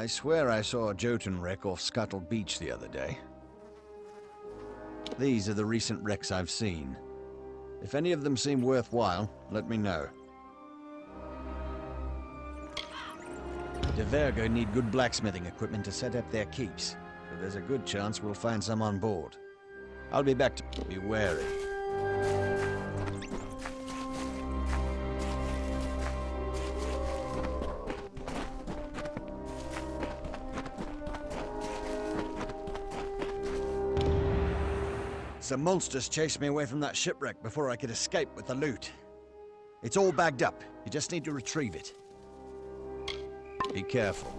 I swear I saw a Jotun wreck off Scuttle Beach the other day. These are the recent wrecks I've seen. If any of them seem worthwhile, let me know. De Vergo need good blacksmithing equipment to set up their keeps, but there's a good chance we'll find some on board. I'll be back to... Be wary. Some monsters chased me away from that shipwreck before I could escape with the loot. It's all bagged up. You just need to retrieve it. Be careful.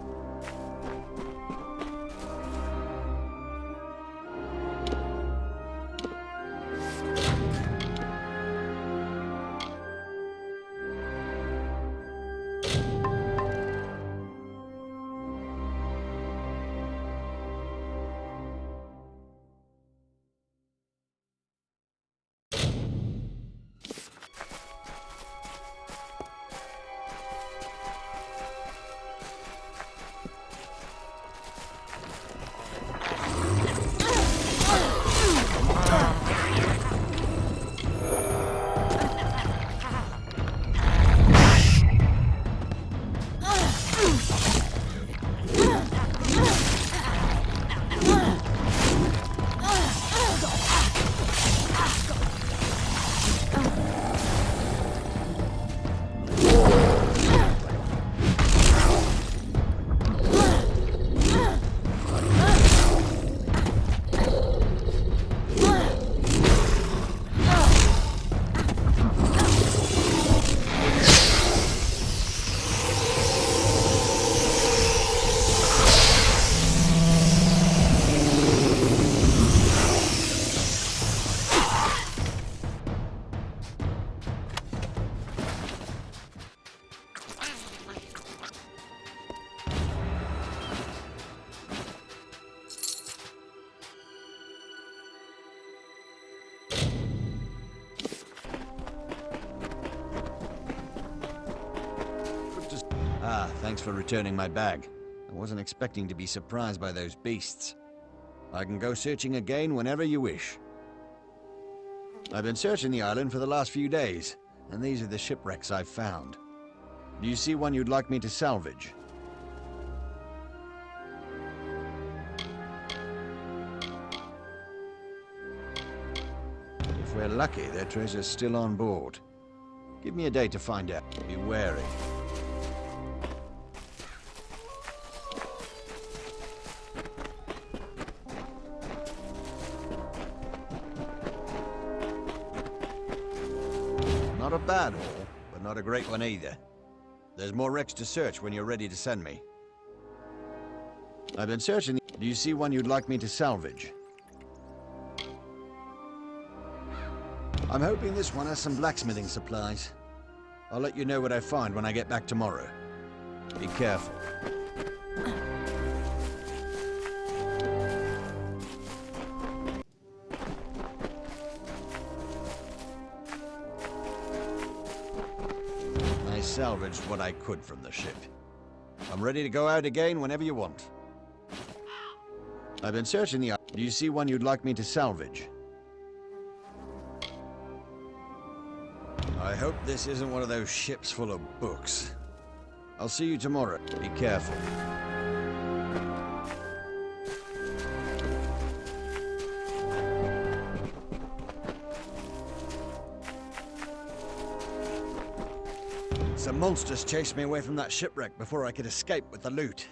Thanks for returning my bag. I wasn't expecting to be surprised by those beasts. I can go searching again whenever you wish. I've been searching the island for the last few days, and these are the shipwrecks I've found. Do you see one you'd like me to salvage? If we're lucky, their treasure's still on board. Give me a day to find out. Be wary. Not a bad haul, but not a great one either. There's more wrecks to search when you're ready to send me. I've been searching. Do you see one you'd like me to salvage? I'm hoping this one has some blacksmithing supplies. I'll let you know what I find when I get back tomorrow. Be careful. I salvaged what I could from the ship. I'm ready to go out again whenever you want. I've been searching the island. Do you see one you'd like me to salvage? I hope this isn't one of those ships full of books. I'll see you tomorrow. Be careful. Some monsters chased me away from that shipwreck before I could escape with the loot.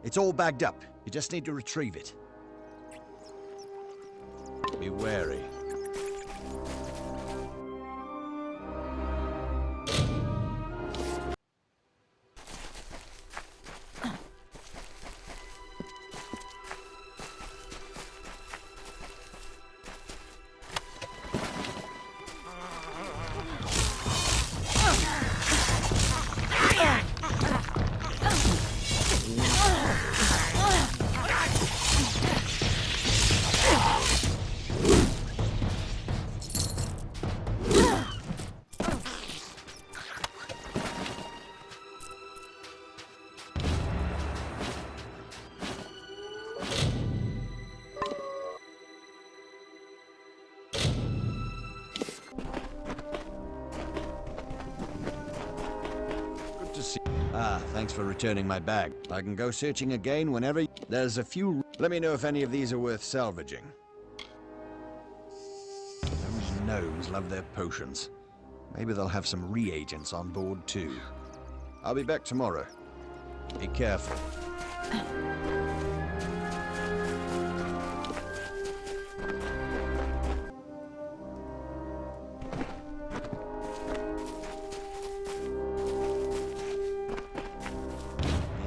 It's all bagged up. You just need to retrieve it. Be wary. Ah, thanks for returning my bag. I can go searching again whenever... There's a few... Let me know if any of these are worth salvaging. Those gnomes love their potions. Maybe they'll have some reagents on board too. I'll be back tomorrow. Be careful.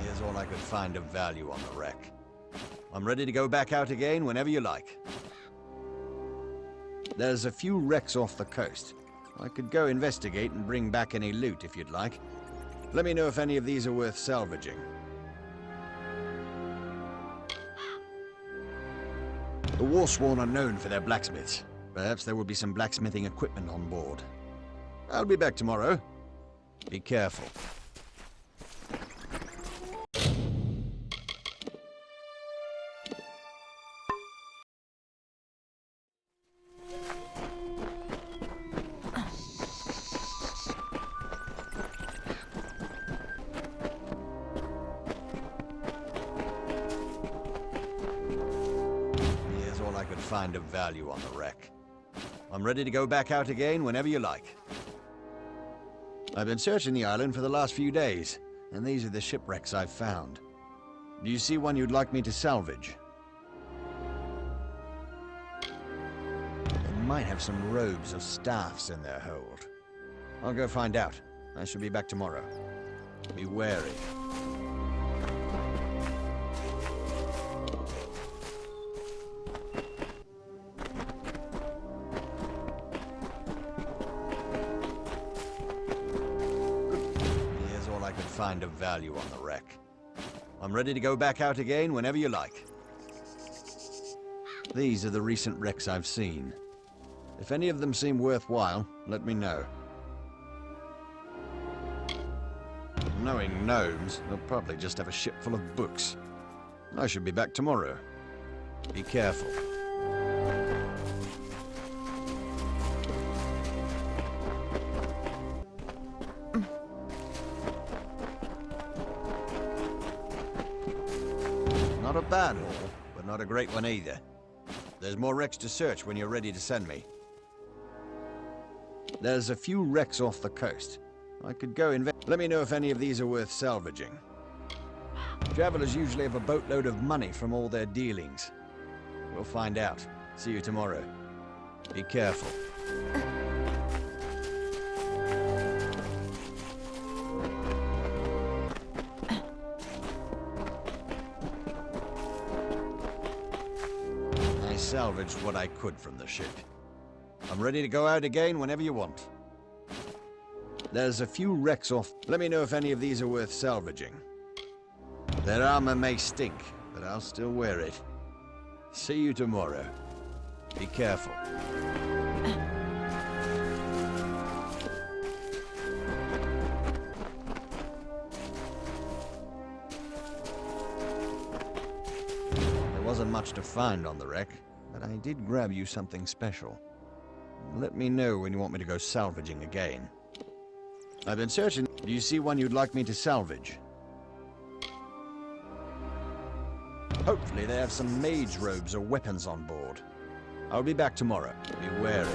Here's all I could find of value on the wreck. I'm ready to go back out again whenever you like. There's a few wrecks off the coast. I could go investigate and bring back any loot if you'd like. Let me know if any of these are worth salvaging. The Warsworn are known for their blacksmiths. Perhaps there will be some blacksmithing equipment on board. I'll be back tomorrow. Be careful. Find of value on the wreck. I'm ready to go back out again whenever you like. I've been searching the island for the last few days, and these are the shipwrecks I've found. Do you see one you'd like me to salvage? They might have some robes or staffs in their hold. I'll go find out. I shall be back tomorrow. Be wary. Find of value on the wreck. I'm ready to go back out again whenever you like. These are the recent wrecks I've seen. If any of them seem worthwhile, let me know. Knowing gnomes, they'll probably just have a ship full of books. I should be back tomorrow. Be careful. Not a bad haul, but not a great one either. There's more wrecks to search when you're ready to send me. There's a few wrecks off the coast. I could go Let me know if any of these are worth salvaging. Travelers usually have a boatload of money from all their dealings. We'll find out. See you tomorrow. Be careful. Salvaged what I could from the ship. I'm ready to go out again whenever you want. There's a few wrecks off. Let me know if any of these are worth salvaging. Their armor may stink, but I'll still wear it. See you tomorrow. Be careful. There wasn't much to find on the wreck, but I did grab you something special. Let me know when you want me to go salvaging again. I've been searching. Do you see one you'd like me to salvage? Hopefully they have some mage robes or weapons on board. I'll be back tomorrow. Be wary.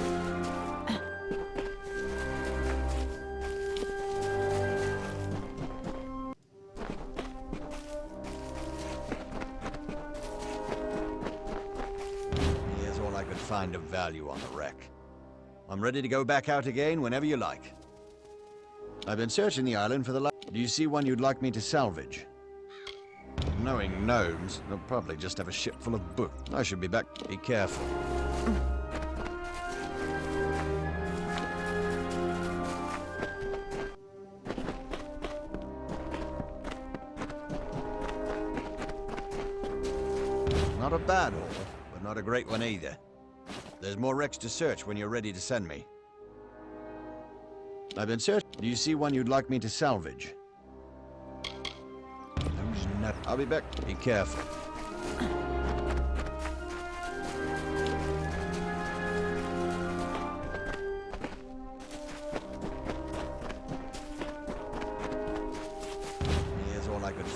Find of value on the wreck. I'm ready to go back out again whenever you like. I've been searching the island for the Do you see one you'd like me to salvage? Knowing gnomes, they'll probably just have a ship full of books. I should be back. Be careful. Not a bad haul, but not a great one either. There's more wrecks to search when you're ready to send me. I've been searching. Do you see one you'd like me to salvage? I'll be back. Be careful.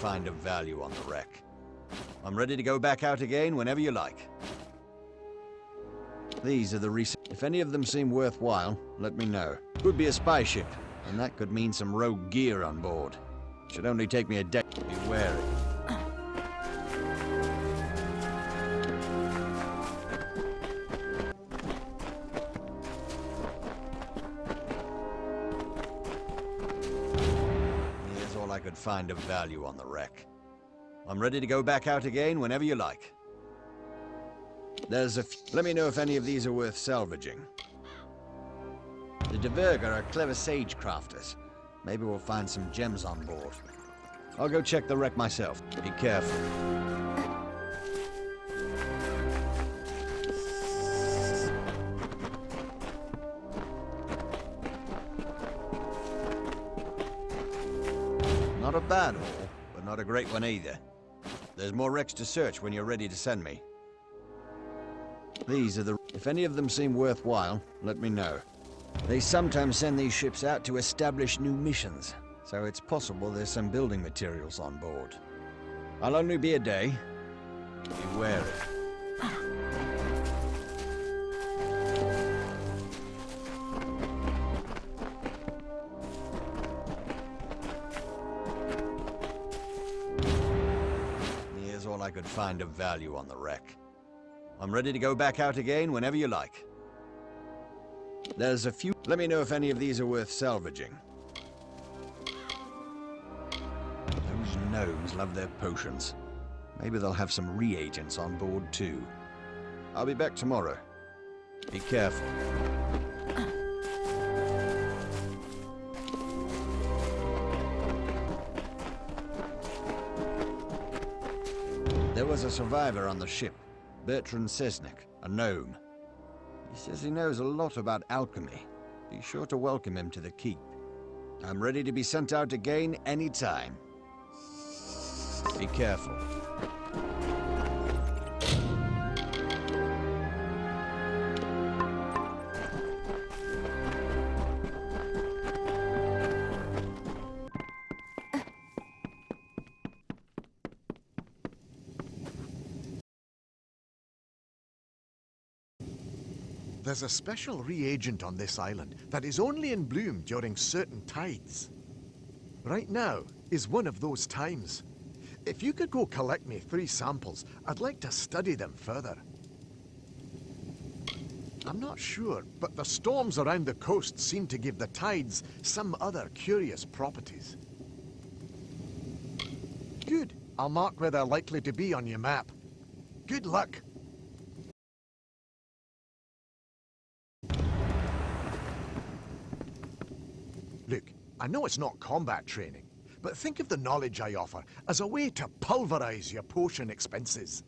find of value on the wreck. I'm ready to go back out again whenever you like. These are the recent... If any of them seem worthwhile, let me know. Could be a spy ship, and that could mean some rogue gear on board. Should only take me a day. Be wary. Here's all I could find of value on the wreck. I'm ready to go back out again whenever you like. There's a Let me know if any of these are worth salvaging. The Diverger are clever sage crafters. Maybe we'll find some gems on board. I'll go check the wreck myself. Be careful. Not a bad haul, but not a great one either. There's more wrecks to search when you're ready to send me. These are the... If any of them seem worthwhile, let me know. They sometimes send these ships out to establish new missions, so it's possible there's some building materials on board. I'll only be a day. Be wary. Here's all I could find of value on the wreck. I'm ready to go back out again whenever you like. There's a few... Let me know if any of these are worth salvaging. Those gnomes love their potions. Maybe they'll have some reagents on board too. I'll be back tomorrow. Be careful. There was a survivor on the ship. Bertrand Sesnick, a gnome. He says he knows a lot about alchemy. Be sure to welcome him to the keep. I'm ready to be sent out again anytime. Be careful. There's a special reagent on this island that is only in bloom during certain tides. Right now is one of those times. If you could go collect me 3 samples, I'd like to study them further. I'm not sure, but the storms around the coast seem to give the tides some other curious properties. Good. I'll mark where they're likely to be on your map. Good luck. Look, I know it's not combat training, but think of the knowledge I offer as a way to pulverize your potion expenses.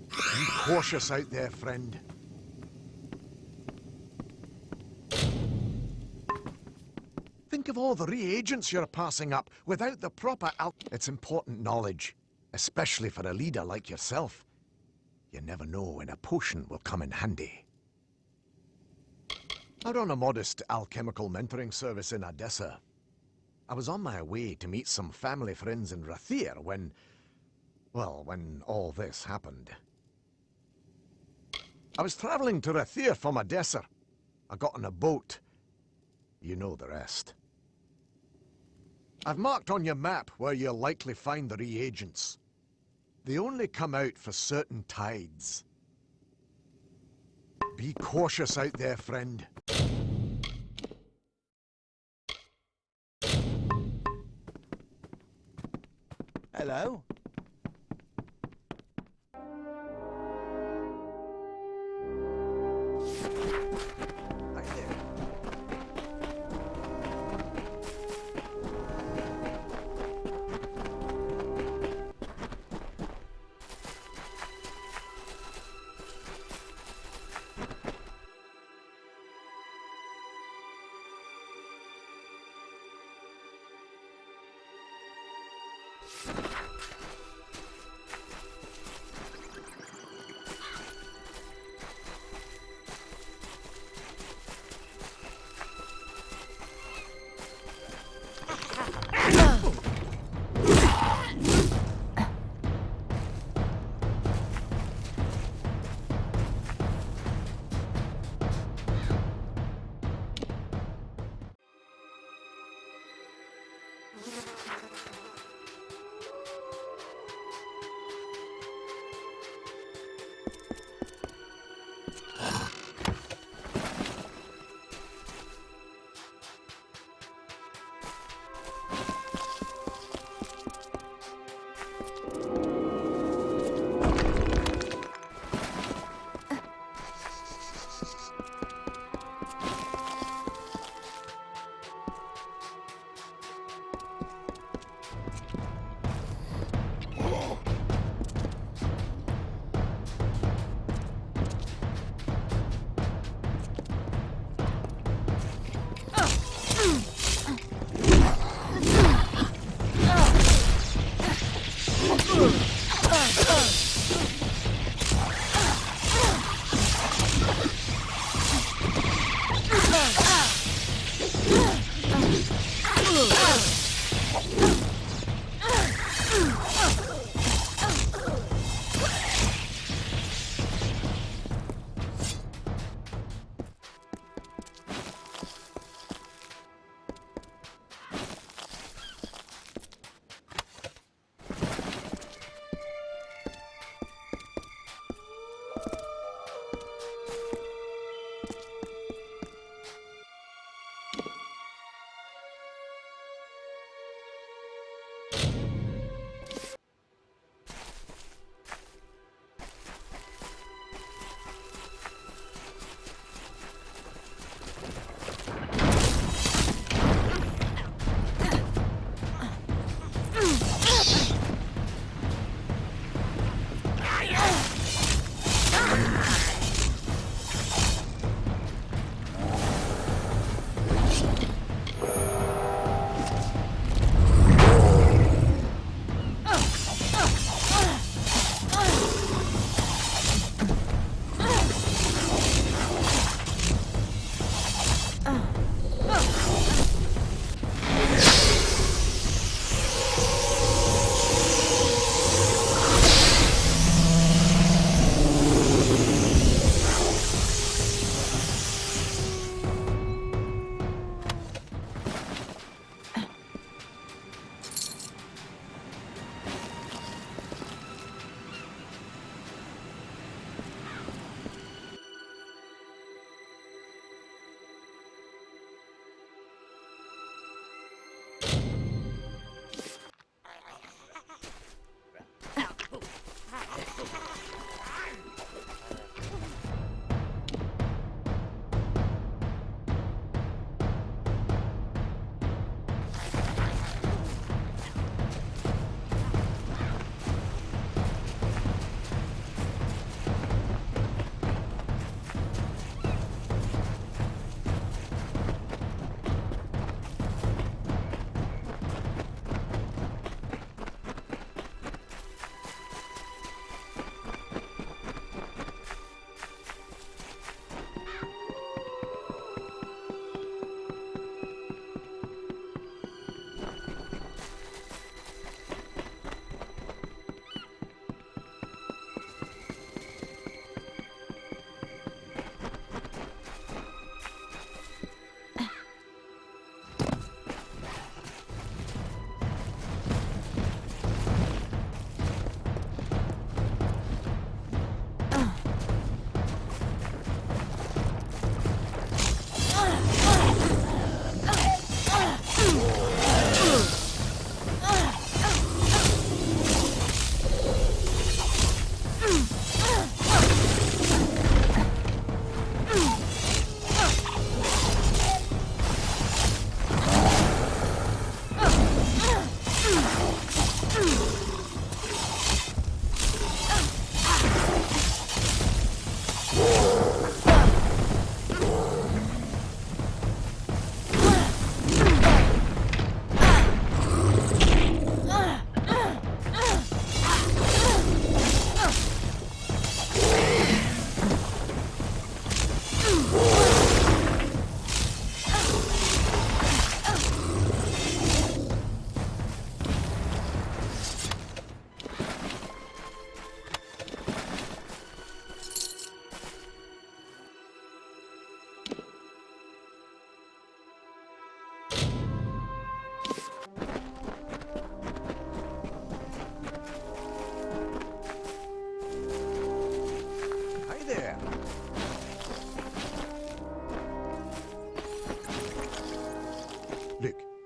Be cautious out there, friend. Think of all the reagents you're passing up without the proper It's important knowledge, especially for a leader like yourself. You never know when a potion will come in handy. I run a modest alchemical mentoring service in Odessa. I was on my way to meet some family friends in Rathir when all this happened. I was traveling to Rathir from Odessa. I got on a boat. You know the rest. I've marked on your map where you'll likely find the reagents. They only come out for certain tides. Be cautious out there, friend. Hello? Right there.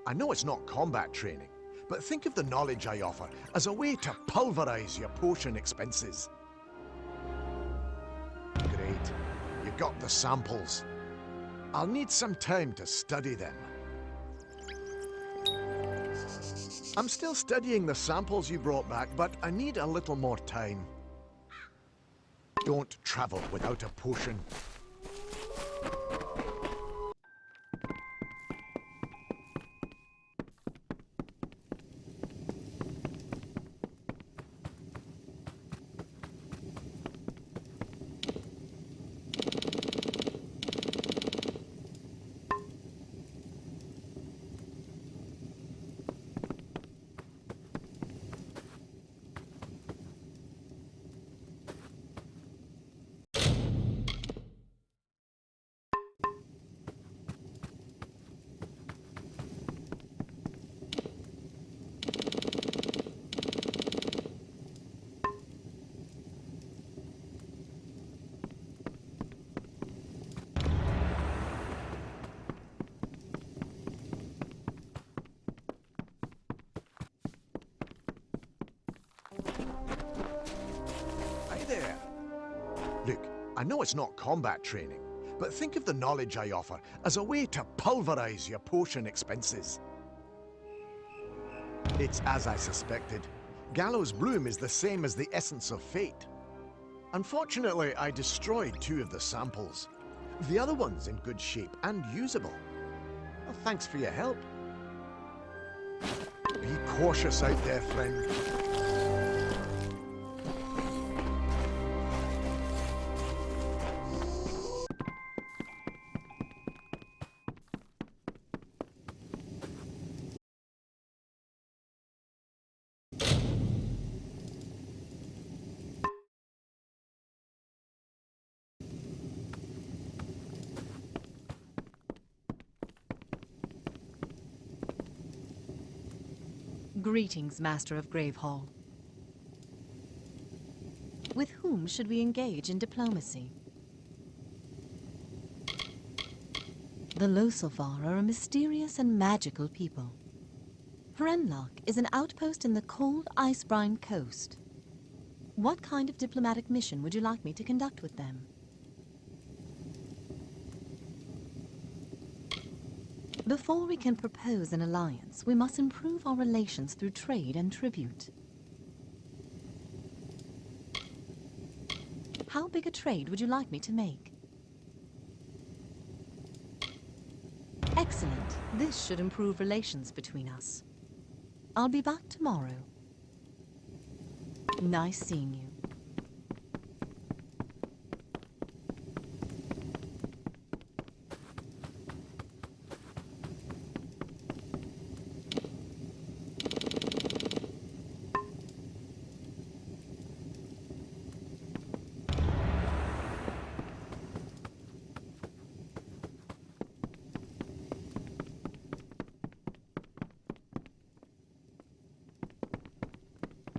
I know it's not combat training, but think of the knowledge I offer as a way to pulverize your potion expenses. Great. You got the samples. I'll need some time to study them. I'm still studying the samples you brought back, but I need a little more time. Don't travel without a potion. Hi there. Look, I know it's not combat training, but think of the knowledge I offer as a way to pulverize your potion expenses. It's as I suspected. Gallows Bloom is the same as the essence of fate. Unfortunately, I destroyed 2 of the samples. The other one's in good shape and usable. Well, thanks for your help. Be cautious out there, friend. Greetings, Master of Gravehall. With whom should we engage in diplomacy? The Losilvar are a mysterious and magical people. Hrenlock is an outpost in the cold ice-brine coast. What kind of diplomatic mission would you like me to conduct with them? Before we can propose an alliance, we must improve our relations through trade and tribute. How big a trade would you like me to make? Excellent. This should improve relations between us. I'll be back tomorrow. Nice seeing you.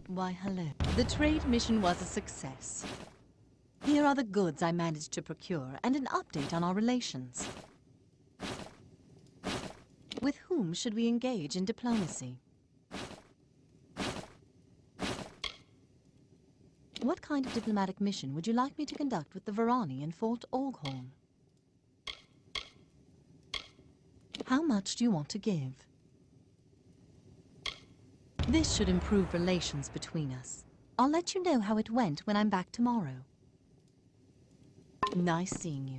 Why, hello. The trade mission was a success. Here are the goods I managed to procure and an update on our relations. With whom should we engage in diplomacy? What kind of diplomatic mission would you like me to conduct with the Varani in Fort Oghorn? How much do you want to give? This should improve relations between us. I'll let you know how it went when I'm back tomorrow. Nice seeing you.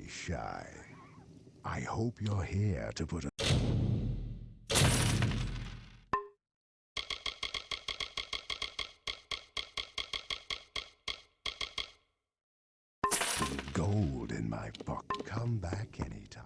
shy. I hope you're here to put a... gold in my pocket. Come back anytime.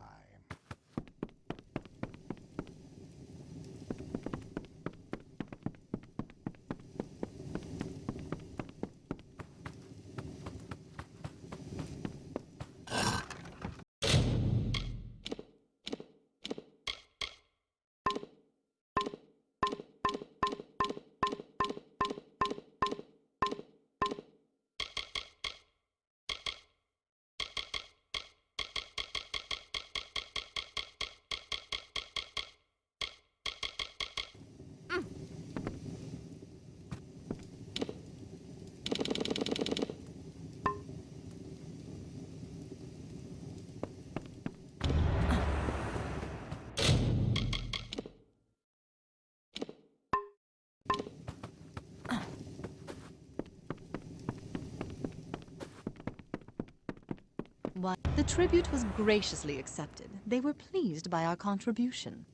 Why, the tribute was graciously accepted. They were pleased by our contribution.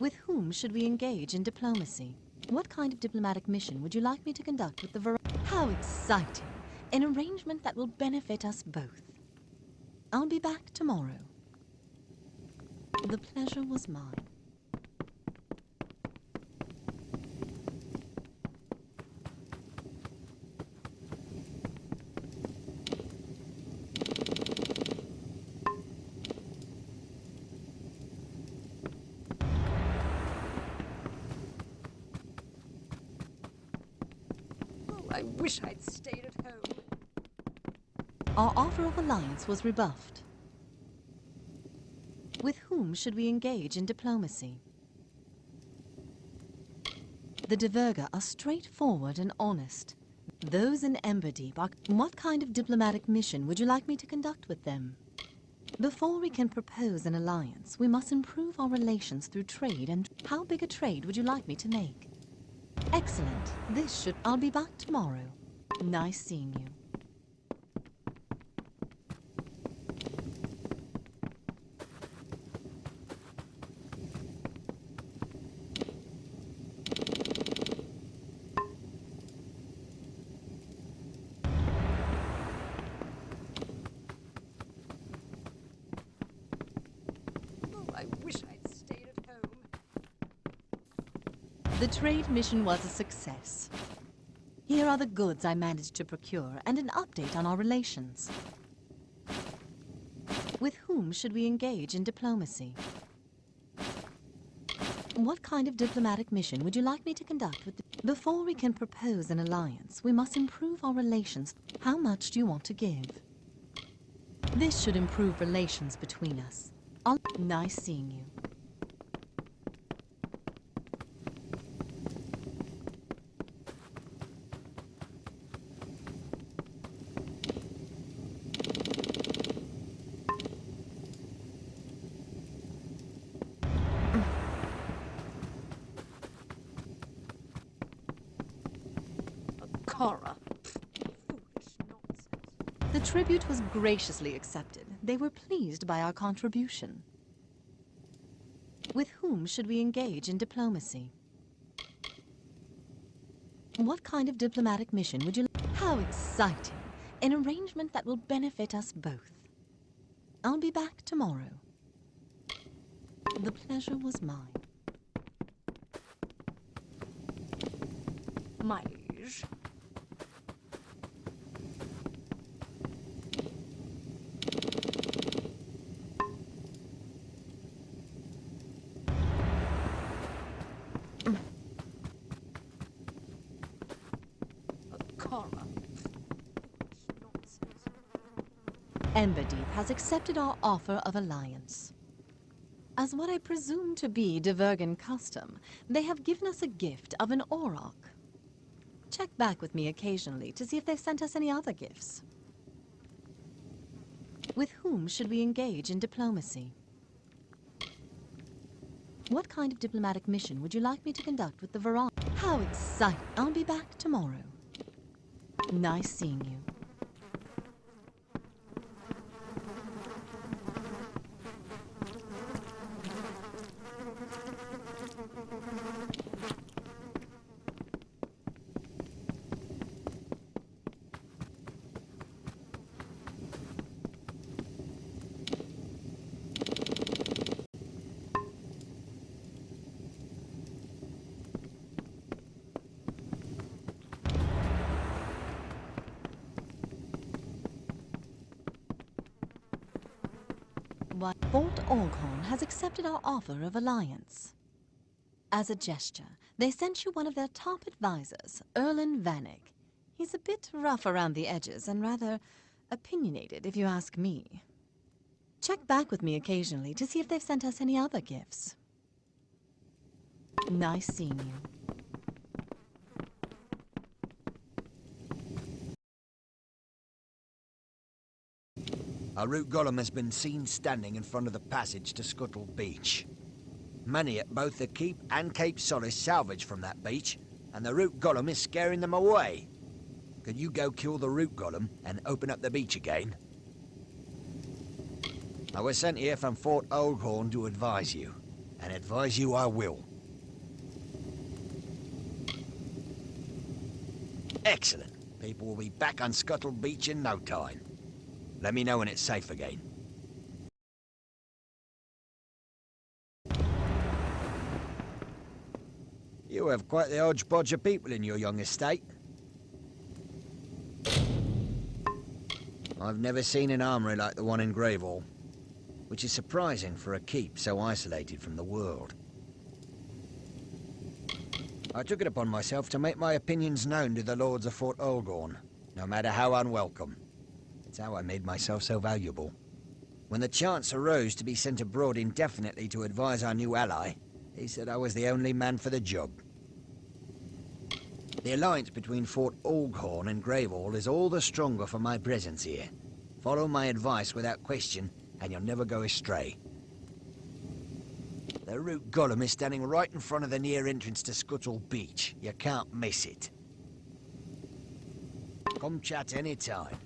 With whom should we engage in diplomacy? What kind of diplomatic mission would you like me to conduct with the How exciting! An arrangement that will benefit us both. I'll be back tomorrow. The pleasure was mine. I wish I'd stayed at home. Our offer of alliance was rebuffed. With whom should we engage in diplomacy? The Diverga are straightforward and honest. Those in Emberdeep are... What kind of diplomatic mission would you like me to conduct with them? Before we can propose an alliance, we must improve our relations through trade and... How big a trade would you like me to make? Excellent. This should... I'll be back tomorrow. Nice seeing you. I wish I'd stayed at home. The trade mission was a success. Here are the goods I managed to procure and an update on our relations. With whom should we engage in diplomacy? What kind of diplomatic mission would you like me to conduct with Before we can propose an alliance, we must improve our relations. How much do you want to give? This should improve relations between us. Nice seeing you. Horror. Foolish nonsense. The tribute was graciously accepted. They were pleased by our contribution. With whom should we engage in diplomacy? What kind of diplomatic mission would you... How exciting! An arrangement that will benefit us both. I'll be back tomorrow. The pleasure was mine. My liege. Emberdeep has accepted our offer of alliance. As what I presume to be Divergan custom, they have given us a gift of an auroch. Check back with me occasionally to see if they've sent us any other gifts. With whom should we engage in diplomacy? What kind of diplomatic mission would you like me to conduct with the Varan? How exciting! I'll be back tomorrow. Nice seeing you. Why, Fort Alghorn has accepted our offer of alliance. As a gesture, they sent you one of their top advisors, Erlen Vanek. He's a bit rough around the edges and rather opinionated, if you ask me. Check back with me occasionally to see if they've sent us any other gifts. Nice seeing you. A root golem has been seen standing in front of the passage to Scuttle Beach. Many at both the Keep and Cape Solace salvaged from that beach, and the root golem is scaring them away. Could you go kill the root golem and open up the beach again? I was sent here from Fort Alghorn to advise you, and advise you I will. Excellent. People will be back on Scuttle Beach in no time. Let me know when it's safe again. You have quite the hodgepodge of people in your young estate. I've never seen an armory like the one in Greyville, which is surprising for a keep so isolated from the world. I took it upon myself to make my opinions known to the lords of Fort Alghorn, no matter how unwelcome. It's how I made myself so valuable. When the chance arose to be sent abroad indefinitely to advise our new ally, he said I was the only man for the job. The alliance between Fort Alghorn and Greyville is all the stronger for my presence here. Follow my advice without question, and you'll never go astray. The root golem is standing right in front of the near entrance to Scuttle Beach. You can't miss it. Come chat any time.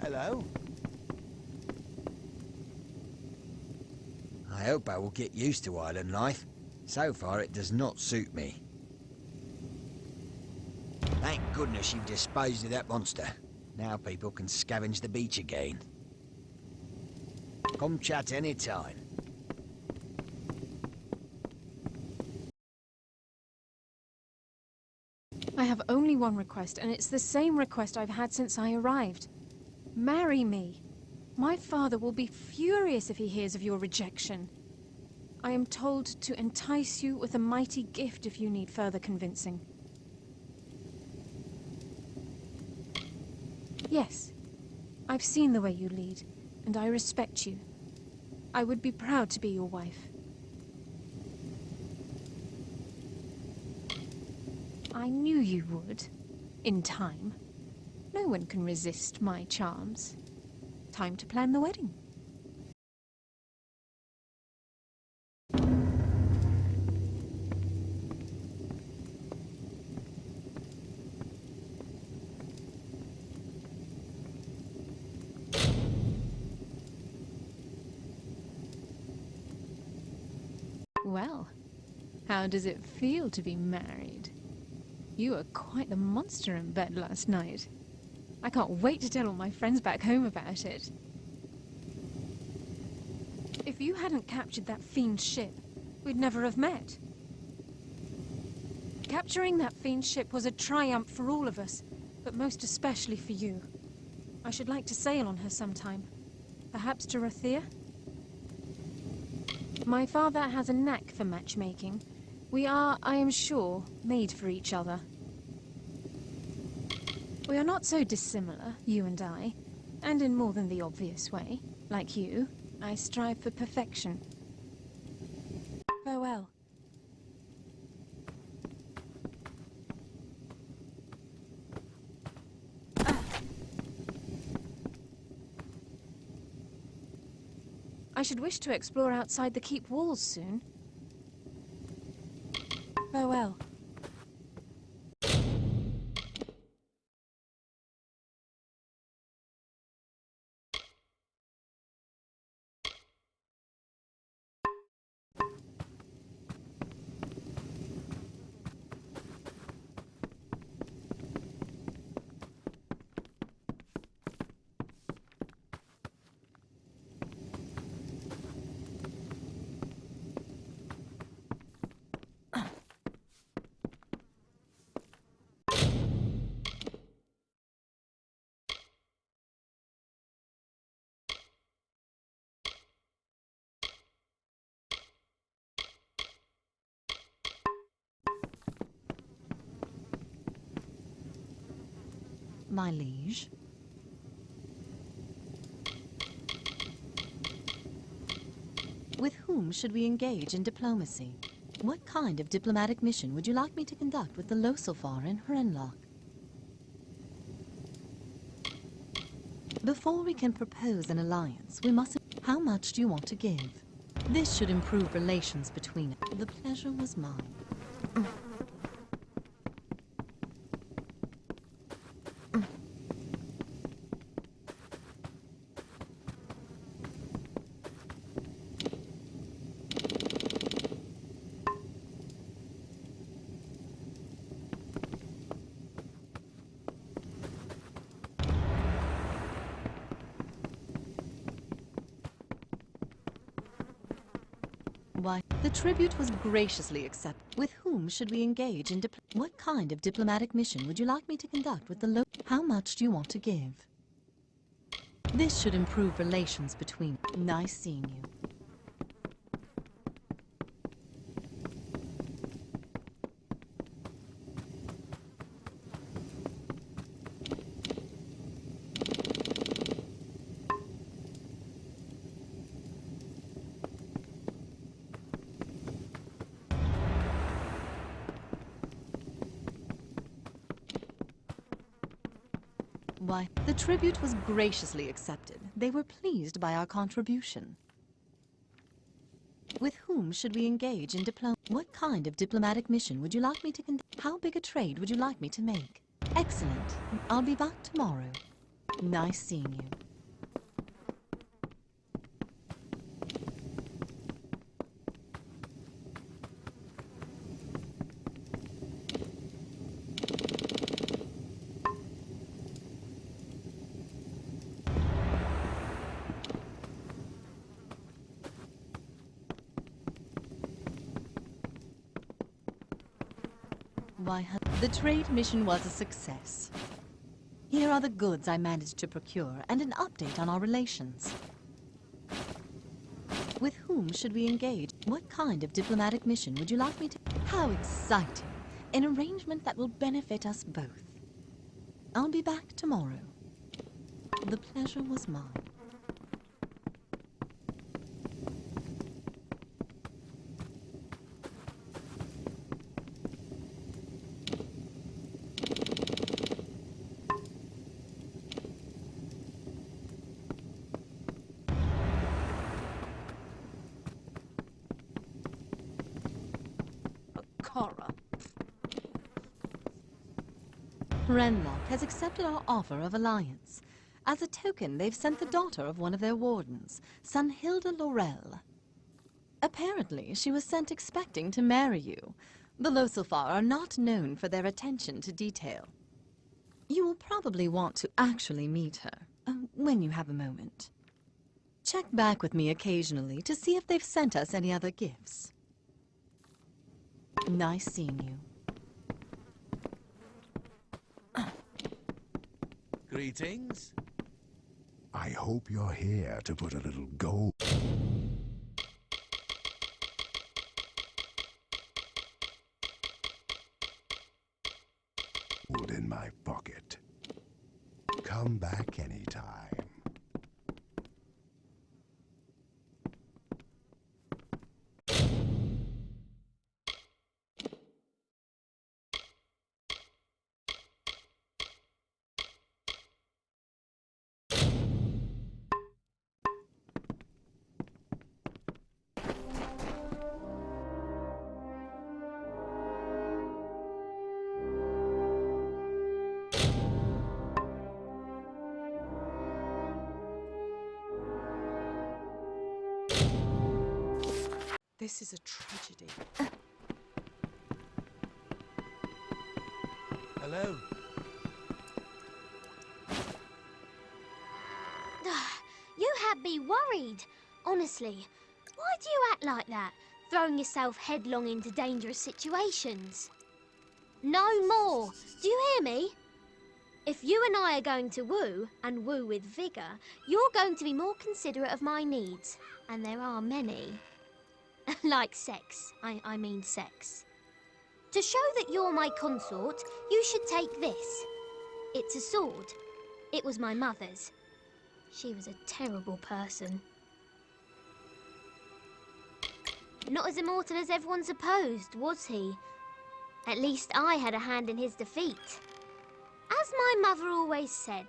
Hello? I hope I will get used to island life. So far, it does not suit me. Thank goodness you've disposed of that monster. Now people can scavenge the beach again. Come chat any time. I have only one request, and it's the same request I've had since I arrived. Marry me. My father will be furious if he hears of your rejection. I am told to entice you with a mighty gift if you need further convincing. Yes, I've seen the way you lead, and I respect you. I would be proud to be your wife. I knew you would, in time. No one can resist my charms. Time to plan the wedding. Well, how does it feel to be married? You were quite the monster in bed last night. I can't wait to tell all my friends back home about it. If you hadn't captured that fiend ship, we'd never have met. Capturing that fiend ship was a triumph for all of us, but most especially for you. I should like to sail on her sometime. Perhaps to Rathir? My father has a knack for matchmaking. We are, I am sure, made for each other. We are not so dissimilar, you and I, and in more than the obvious way. Like you, I strive for perfection. Farewell. I should wish to explore outside the keep walls soon. Farewell. My liege. With whom should we engage in diplomacy? What kind of diplomatic mission would you like me to conduct with the Losalfar in Hrenlock? Before we can propose an alliance, we must... How much do you want to give? This should improve relations between us. The pleasure was mine. Why, the tribute was graciously accepted. With whom should we engage in What kind of diplomatic mission would you like me to conduct with the How much do you want to give? This should improve relations between... Nice seeing you. Why, the tribute was graciously accepted. They were pleased by our contribution. With whom should we engage in What kind of diplomatic mission would you like me to conduct? How big a trade would you like me to make? Excellent. I'll be back tomorrow. Nice seeing you. The trade mission was a success. Here are the goods I managed to procure and an update on our relations. With whom should we engage? What kind of diplomatic mission would you like me to... How exciting! An arrangement that will benefit us both. I'll be back tomorrow. The pleasure was mine. Renlock has accepted our offer of alliance. As a token, they've sent the daughter of one of their wardens, Sunhilda Laurel. Apparently, she was sent expecting to marry you. The Losilfar are not known for their attention to detail. You will probably want to actually meet her, when you have a moment. Check back with me occasionally to see if they've sent us any other gifts. Nice seeing you. Greetings. I hope you're here to put a little gold in my pocket. Come back anytime. This is a tragedy. Hello. You had me worried. Honestly, why do you act like that? Throwing yourself headlong into dangerous situations. No more. Do you hear me? If you and I are going to woo, and woo with vigour, you're going to be more considerate of my needs. And there are many. Like sex. I mean sex. To show that you're my consort, you should take this. It's a sword. It was my mother's. She was a terrible person. Not as immortal as everyone supposed, was he? At least I had a hand in his defeat. As my mother always said,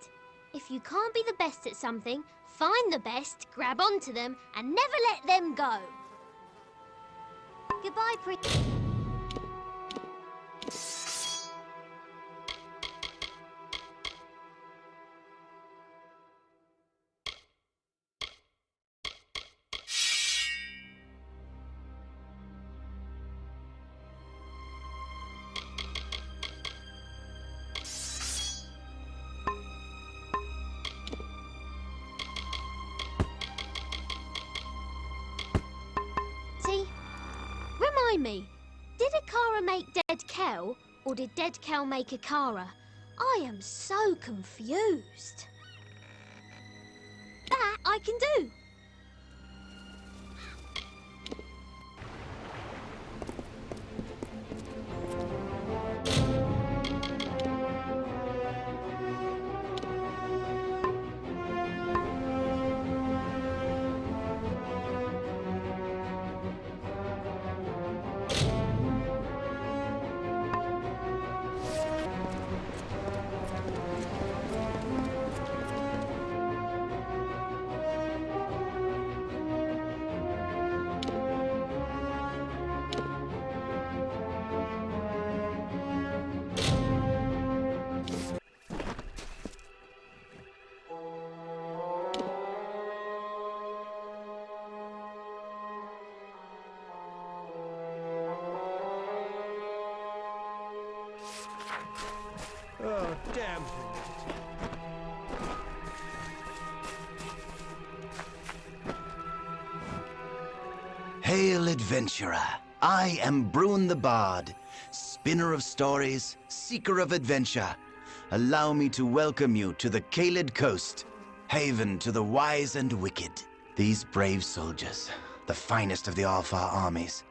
if you can't be the best at something, find the best, grab onto them, and never let them go. Goodbye, pretty... Remind me, did Akara make Dead Kel, or did Dead Kel make Akara? I am so confused. That I can do. Hail, adventurer! I am Bruin the Bard, spinner of stories, seeker of adventure. Allow me to welcome you to the Caelid Coast, haven to the wise and wicked. These brave soldiers, the finest of the Alfar armies.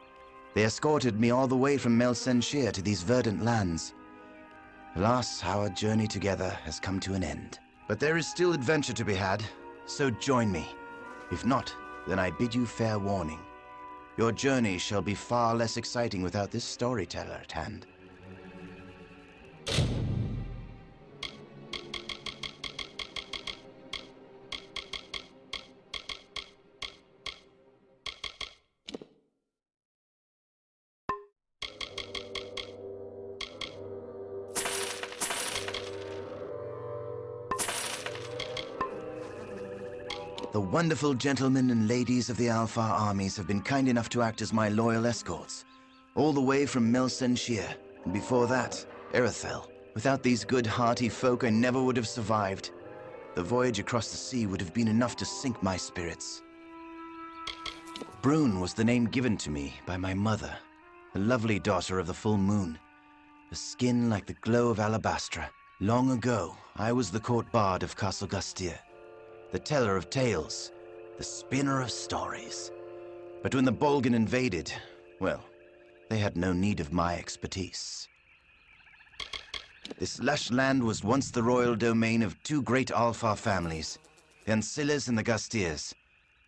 They escorted me all the way from Melsenshir to these verdant lands. Alas, our journey together has come to an end. But there is still adventure to be had, so join me. If not, then I bid you fair warning. Your journey shall be far less exciting without this storyteller at hand. The wonderful gentlemen and ladies of the Alfar armies have been kind enough to act as my loyal escorts, all the way from Melsenshir, and before that, Erethel. Without these good, hearty folk, I never would have survived. The voyage across the sea would have been enough to sink my spirits. Brune was the name given to me by my mother, a lovely daughter of the full moon, a skin like the glow of alabastra. Long ago, I was the court bard of Castle Gastir, the teller of tales, the spinner of stories. But when the Bolgan invaded, well, they had no need of my expertise. This lush land was once the royal domain of two great Alfar families, the Anciles and the Gastirs,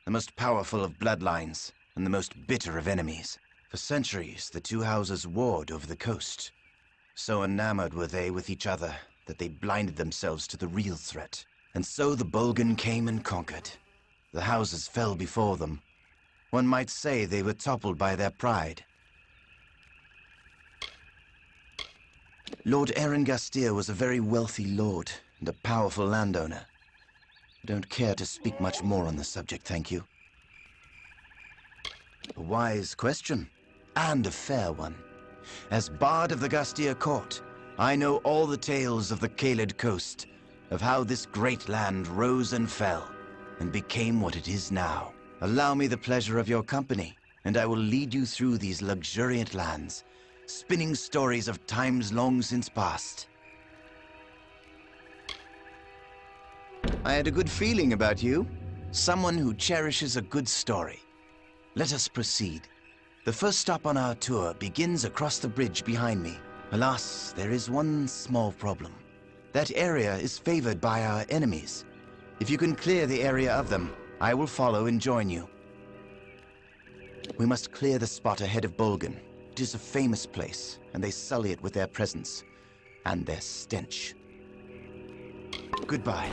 the most powerful of bloodlines and the most bitter of enemies. For centuries, the two houses warred over the coast. So enamored were they with each other that they blinded themselves to the real threat. And so the Bolgan came and conquered. The houses fell before them. One might say they were toppled by their pride. Lord Aaron Gastir was a very wealthy lord and a powerful landowner. I don't care to speak much more on the subject, thank you. A wise question, and a fair one. As Bard of the Gastir court, I know all the tales of the Caelid Coast, of how this great land rose and fell, and became what it is now. Allow me the pleasure of your company, and I will lead you through these luxuriant lands, spinning stories of times long since past. I had a good feeling about you. Someone who cherishes a good story. Let us proceed. The first stop on our tour begins across the bridge behind me. Alas, there is one small problem. That area is favored by our enemies. If you can clear the area of them, I will follow and join you. We must clear the spot ahead of Bolgan. It is a famous place, and they sully it with their presence and their stench. Goodbye.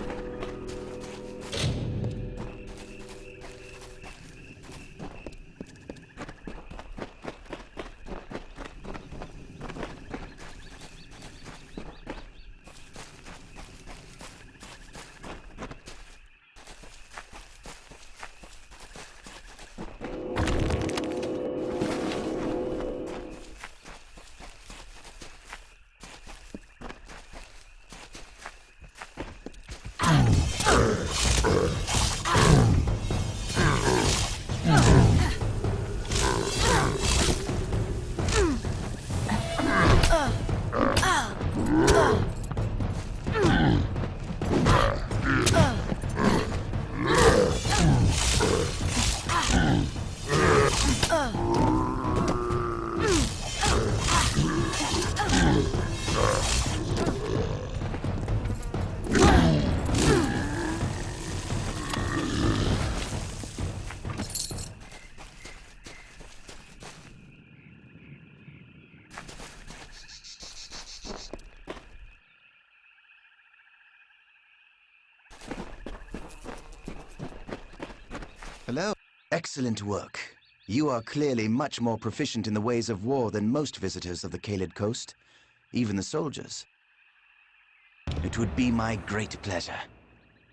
Hello. Excellent work. You are clearly much more proficient in the ways of war than most visitors of the Caelid Coast, even the soldiers. It would be my great pleasure.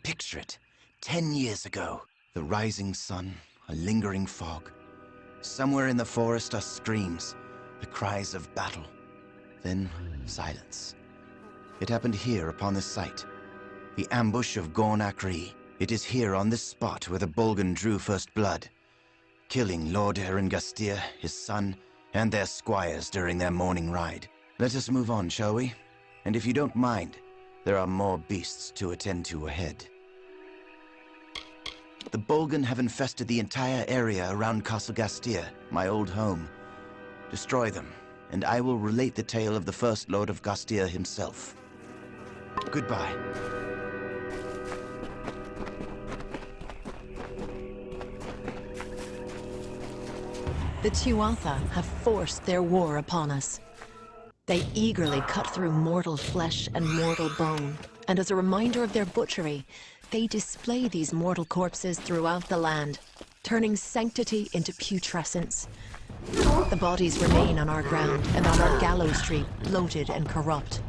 Picture it, 10 years ago, the rising sun, a lingering fog. Somewhere in the forest are screams, the cries of battle. Then silence. It happened here upon this site, the ambush of Gorn Akri. It is here on this spot where the Bolgan drew first blood. killing Lord Erengastr, his son, and their squires during their morning ride. Let us move on, shall we? And if you don't mind, there are more beasts to attend to ahead. The Bolgan have infested the entire area around Castle Gastir, my old home. Destroy them, and I will relate the tale of the first Lord of Gastir himself. Goodbye. The Tuatha have forced their war upon us. They eagerly cut through mortal flesh and mortal bone, and as a reminder of their butchery, they display these mortal corpses throughout the land, turning sanctity into putrescence. The bodies remain on our ground and on our gallows tree, bloated and corrupt.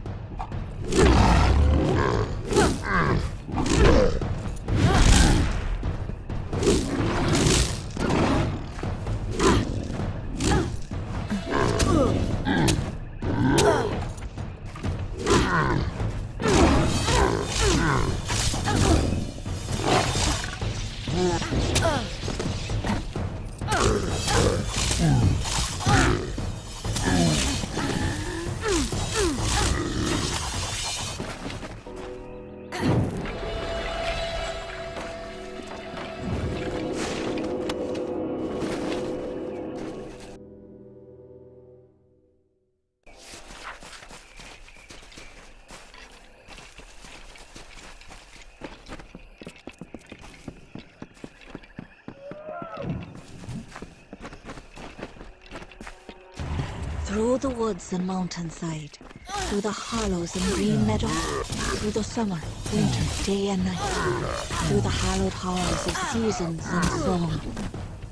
Through the woods and mountainside, through the hollows and green meadows, through the summer, winter, day and night, through the hallowed halls of seasons and song,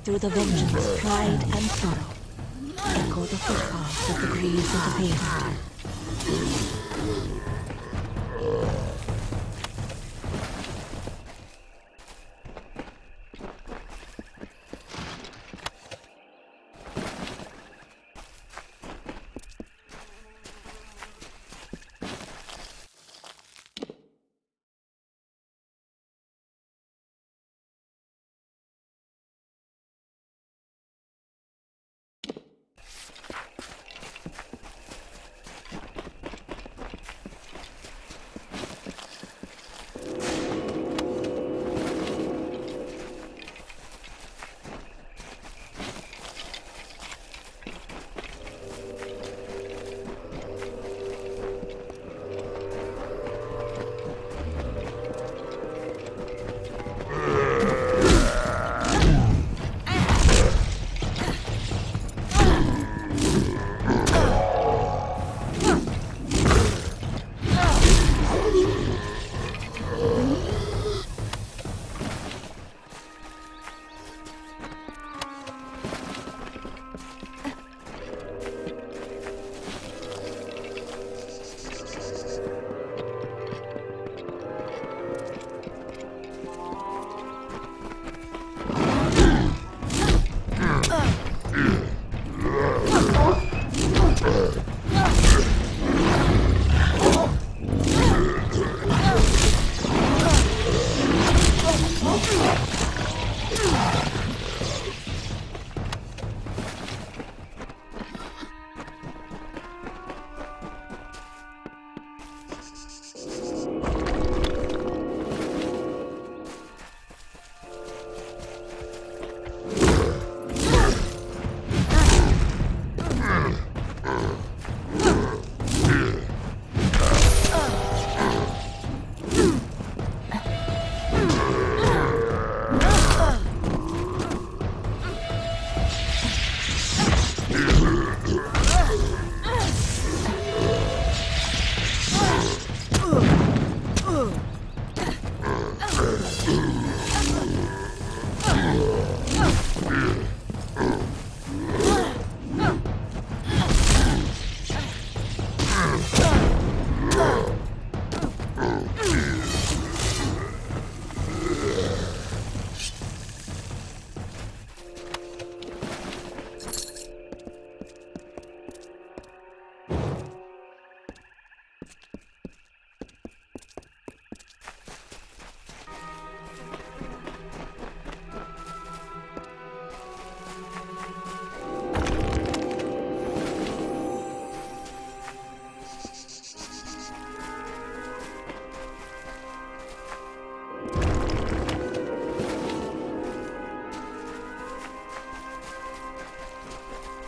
through the vengeance, pride and sorrow, echo the footfalls of the greaves of the pavement.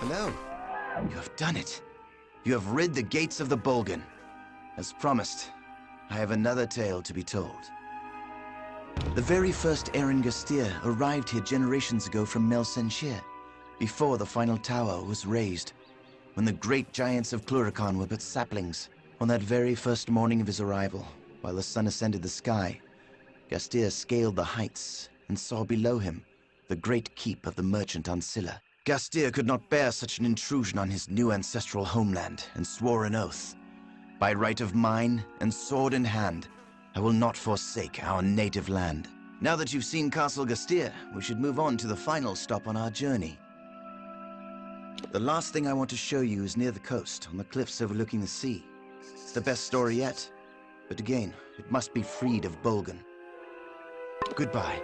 Hello. You have done it. You have rid the gates of the Bolgan. As promised, I have another tale to be told. The very first Erengastir arrived here generations ago from Melsenshir, before the final tower was raised, when the great giants of Cluracan were but saplings. On that very first morning of his arrival, while the sun ascended the sky, Gastir scaled the heights and saw below him the great keep of the merchant Ancilla. Gastir could not bear such an intrusion on his new ancestral homeland, and swore an oath. By right of mine and sword in hand, I will not forsake our native land. Now that you've seen Castle Gastir, we should move on to the final stop on our journey. The last thing I want to show you is near the coast, on the cliffs overlooking the sea. It's the best story yet, but again, it must be freed of Bolgan. Goodbye.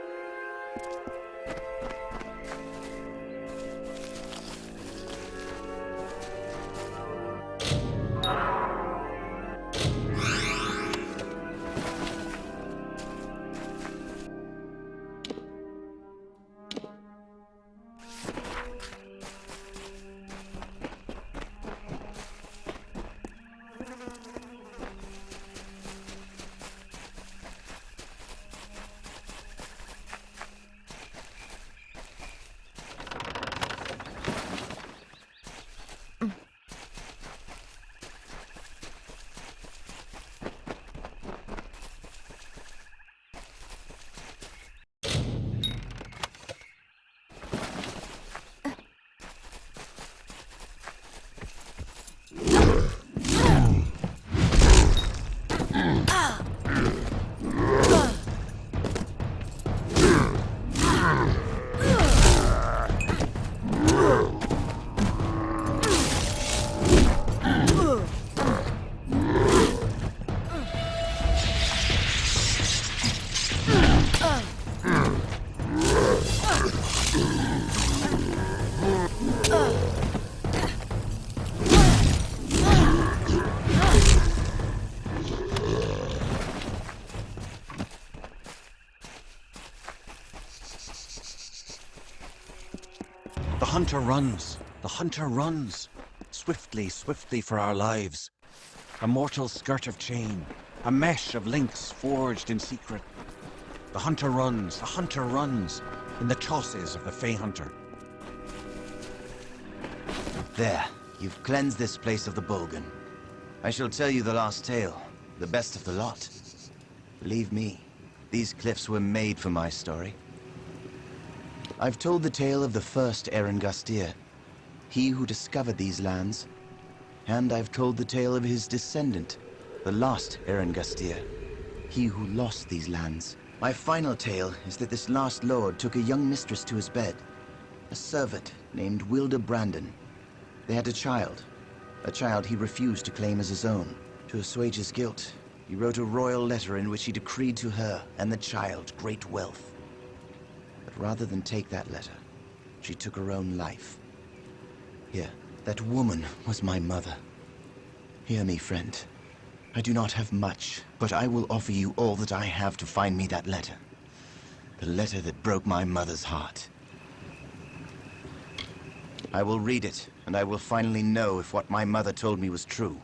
The hunter runs. The hunter runs. Swiftly, swiftly for our lives. A mortal skirt of chain. A mesh of links forged in secret. The hunter runs. The hunter runs. In the chausses of the Fey Hunter. There. You've cleansed this place of the Bolgan. I shall tell you the last tale. The best of the lot. Believe me, these cliffs were made for my story. I've told the tale of the first Erengastr, he who discovered these lands. And I've told the tale of his descendant, the last Erengastr, he who lost these lands. My final tale is that this last lord took a young mistress to his bed, a servant named Wilda Brandon. They had a child he refused to claim as his own. To assuage his guilt, he wrote a royal letter in which he decreed to her and the child great wealth. But rather than take that letter, she took her own life. Here, that woman was my mother. Hear me, friend. I do not have much, but I will offer you all that I have to find me that letter. The letter that broke my mother's heart. I will read it, and I will finally know if what my mother told me was true.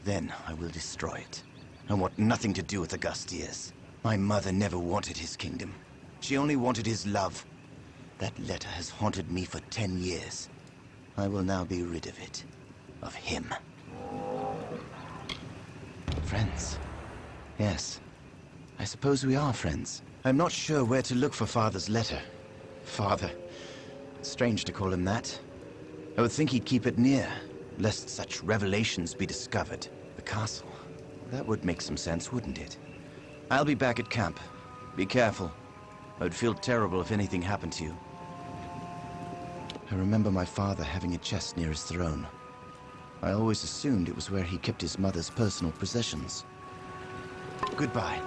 Then I will destroy it. I want nothing to do with Augustius. My mother never wanted his kingdom. She only wanted his love. That letter has haunted me for 10 years. I will now be rid of it. Of him. Friends. Yes. I suppose we are friends. I'm not sure where to look for Father's letter. Father. Strange to call him that. I would think he'd keep it near, lest such revelations be discovered. The castle. That would make some sense, wouldn't it? I'll be back at camp. Be careful. I would feel terrible if anything happened to you. I remember my father having a chest near his throne. I always assumed it was where he kept his mother's personal possessions. Goodbye.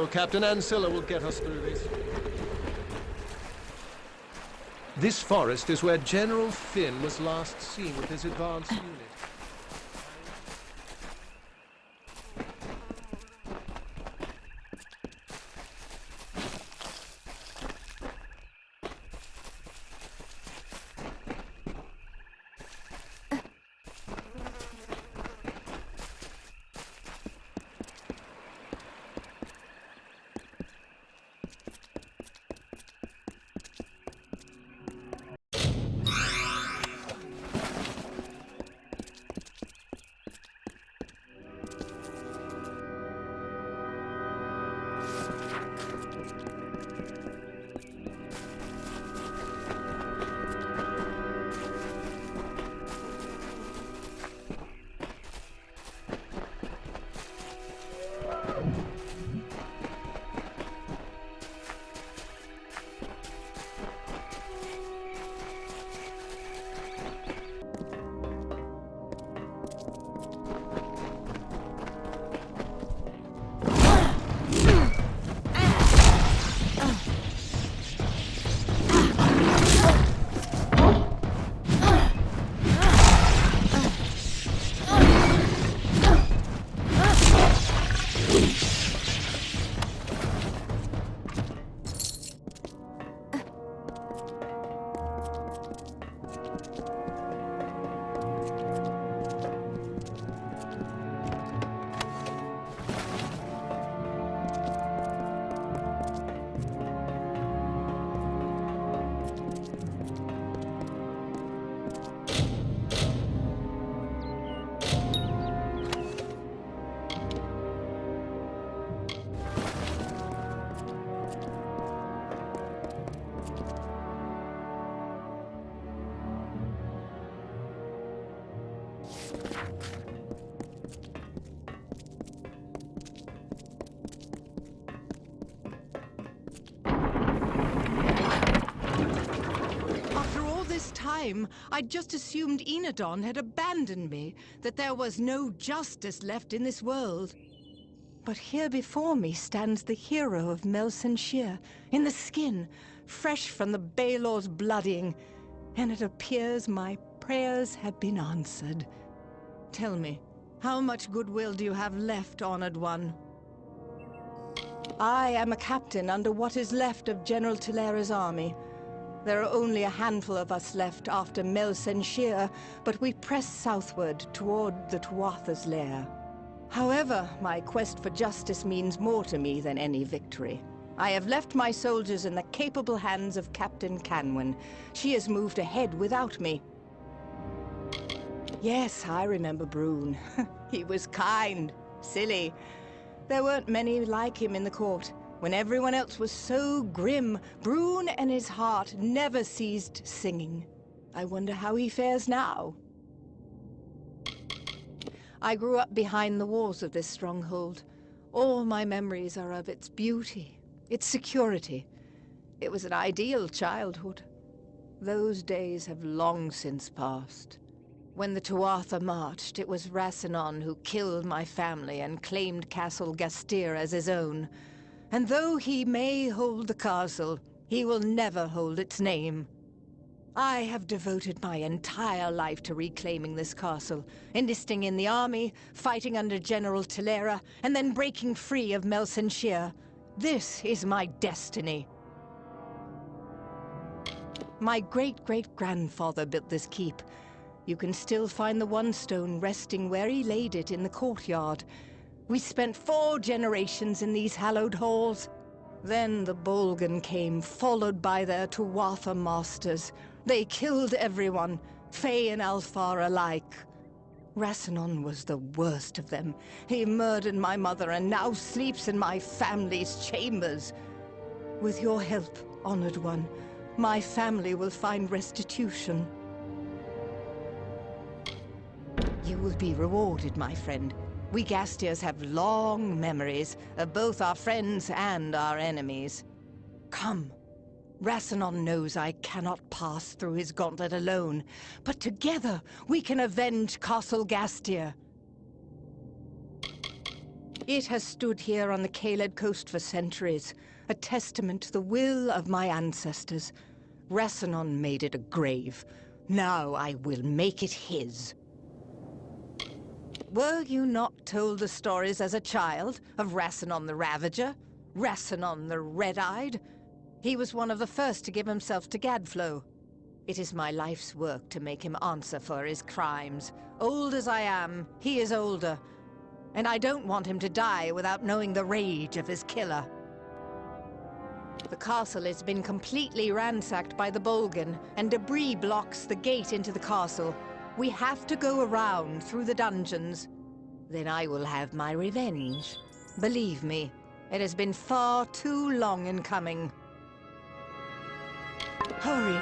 careful. Captain Ancilla will get us through this. This forest is where General Finn was last seen with his advance unit. I'd just assumed Enodon had abandoned me, that there was no justice left in this world. But here before me stands the hero of Melsenshire, in the skin, fresh from the Baelor's bloodying, and it appears my prayers have been answered. Tell me, how much goodwill do you have left, Honored One? I am a captain under what is left of General Talera's army. There are only a handful of us left after Melsenshire, but we press southward toward the Tuatha's lair. However, my quest for justice means more to me than any victory. I have left my soldiers in the capable hands of Captain Canwin. She has moved ahead without me. Yes, I remember Brune. He was kind, silly. There weren't many like him in the court. When everyone else was so grim, Brune and his heart never ceased singing. I wonder how he fares now. I grew up behind the walls of this stronghold. All my memories are of its beauty, its security. It was an ideal childhood. Those days have long since passed. When the Tuatha marched, it was Rassinon who killed my family and claimed Castle Gastir as his own. And though he may hold the castle, he will never hold its name. I have devoted my entire life to reclaiming this castle, enlisting in the army, fighting under General Talera, and then breaking free of Melsenshire. This is my destiny. My great-great-grandfather built this keep. You can still find the one stone resting where he laid it in the courtyard. We spent 4 generations in these hallowed halls. Then the Bolgan came, followed by their Tuatha masters. They killed everyone, Fae and Alfar alike. Rassinon was the worst of them. He murdered my mother and now sleeps in my family's chambers. With your help, Honored One, my family will find restitution. You will be rewarded, my friend. We Gastiers have long memories of both our friends and our enemies. Come. Rassinon knows I cannot pass through his gauntlet alone, but together we can avenge Castle Gastir. It has stood here on the Caelid coast for centuries, a testament to the will of my ancestors. Rassanon made it a grave. Now I will make it his. Were you not told the stories as a child of Rassanon the Ravager? Rassanon the Red-Eyed? He was one of the first to give himself to Gadflow. It is my life's work to make him answer for his crimes. Old as I am, he is older. And I don't want him to die without knowing the rage of his killer. The castle has been completely ransacked by the Bolgan, and debris blocks the gate into the castle. We have to go around through the dungeons. Then I will have my revenge. Believe me, it has been far too long in coming. Hurry.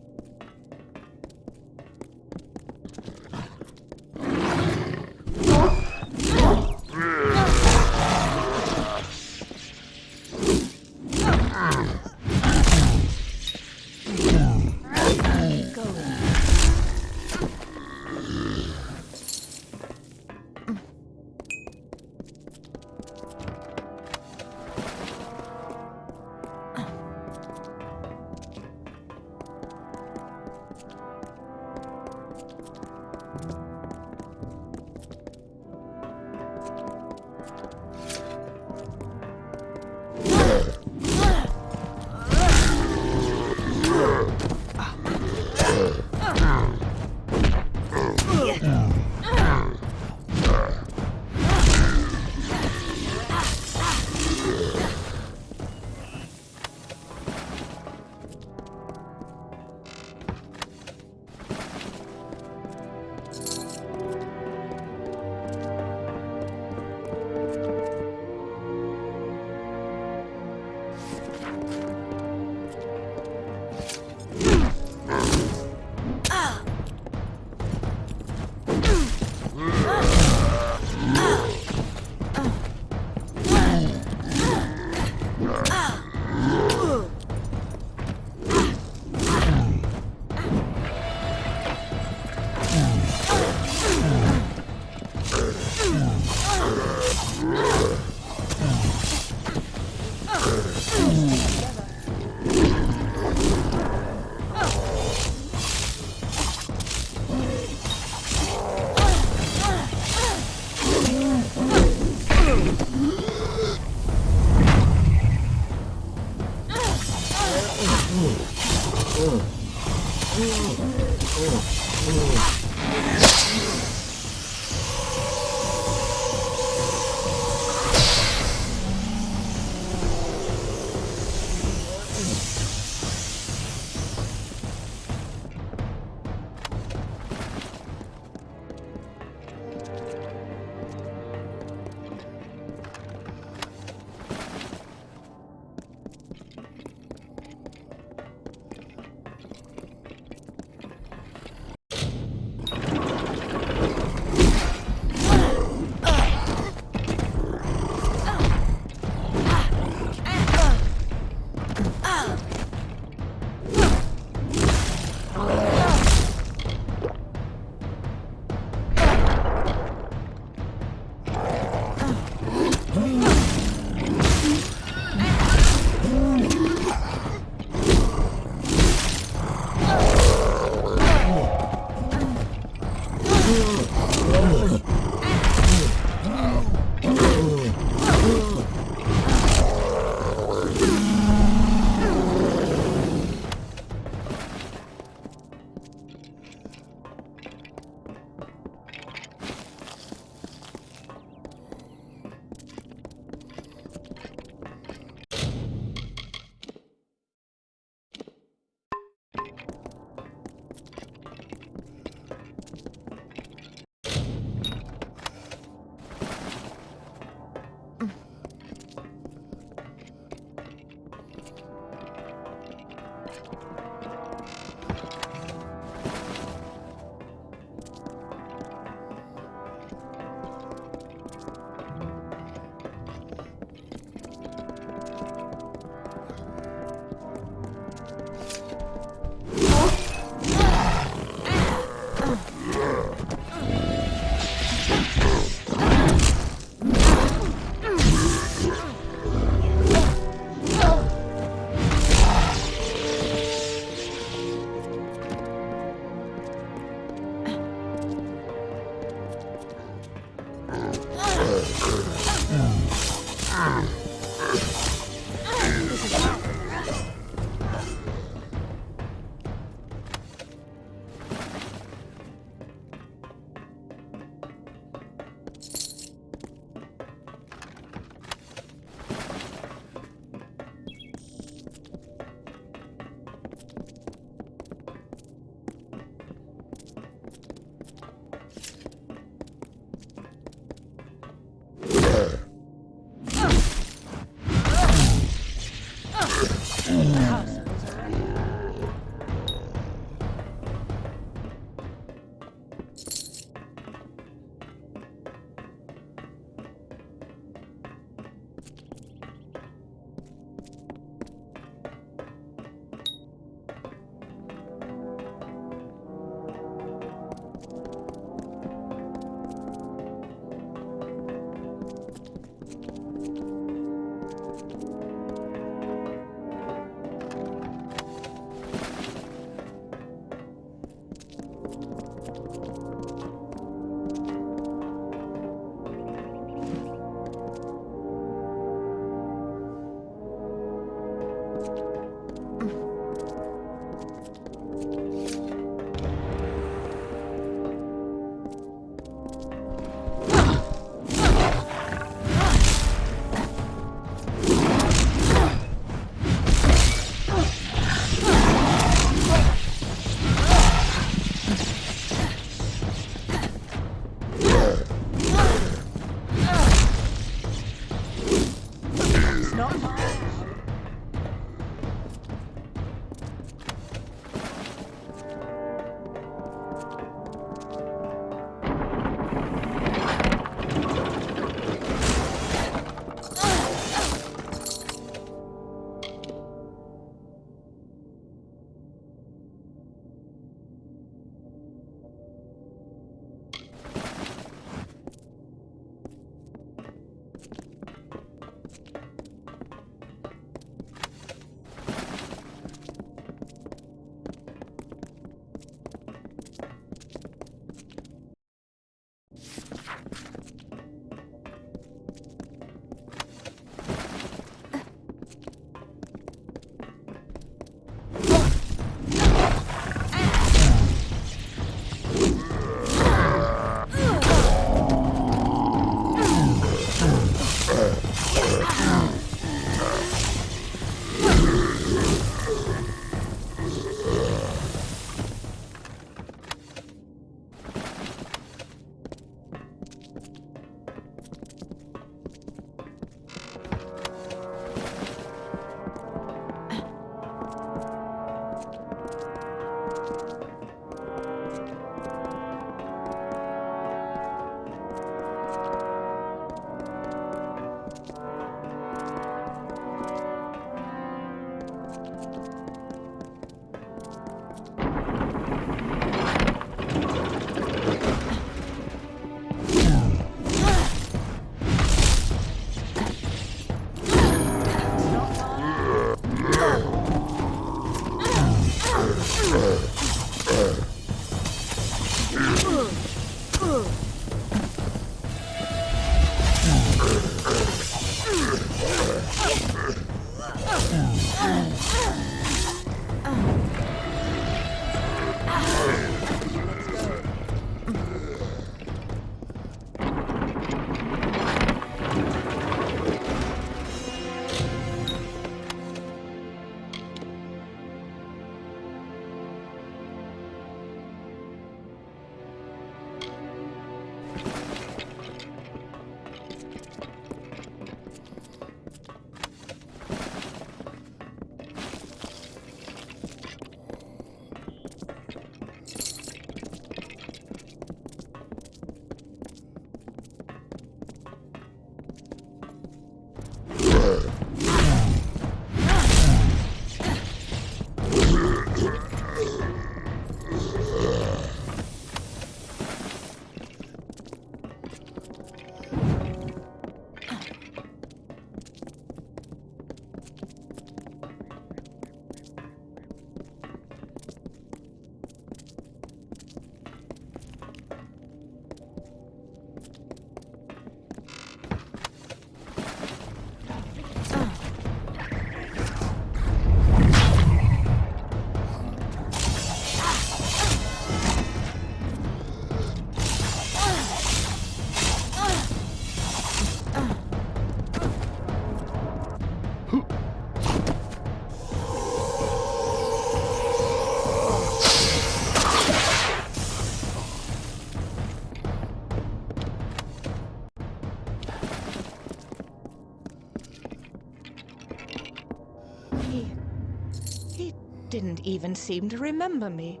even seem to remember me.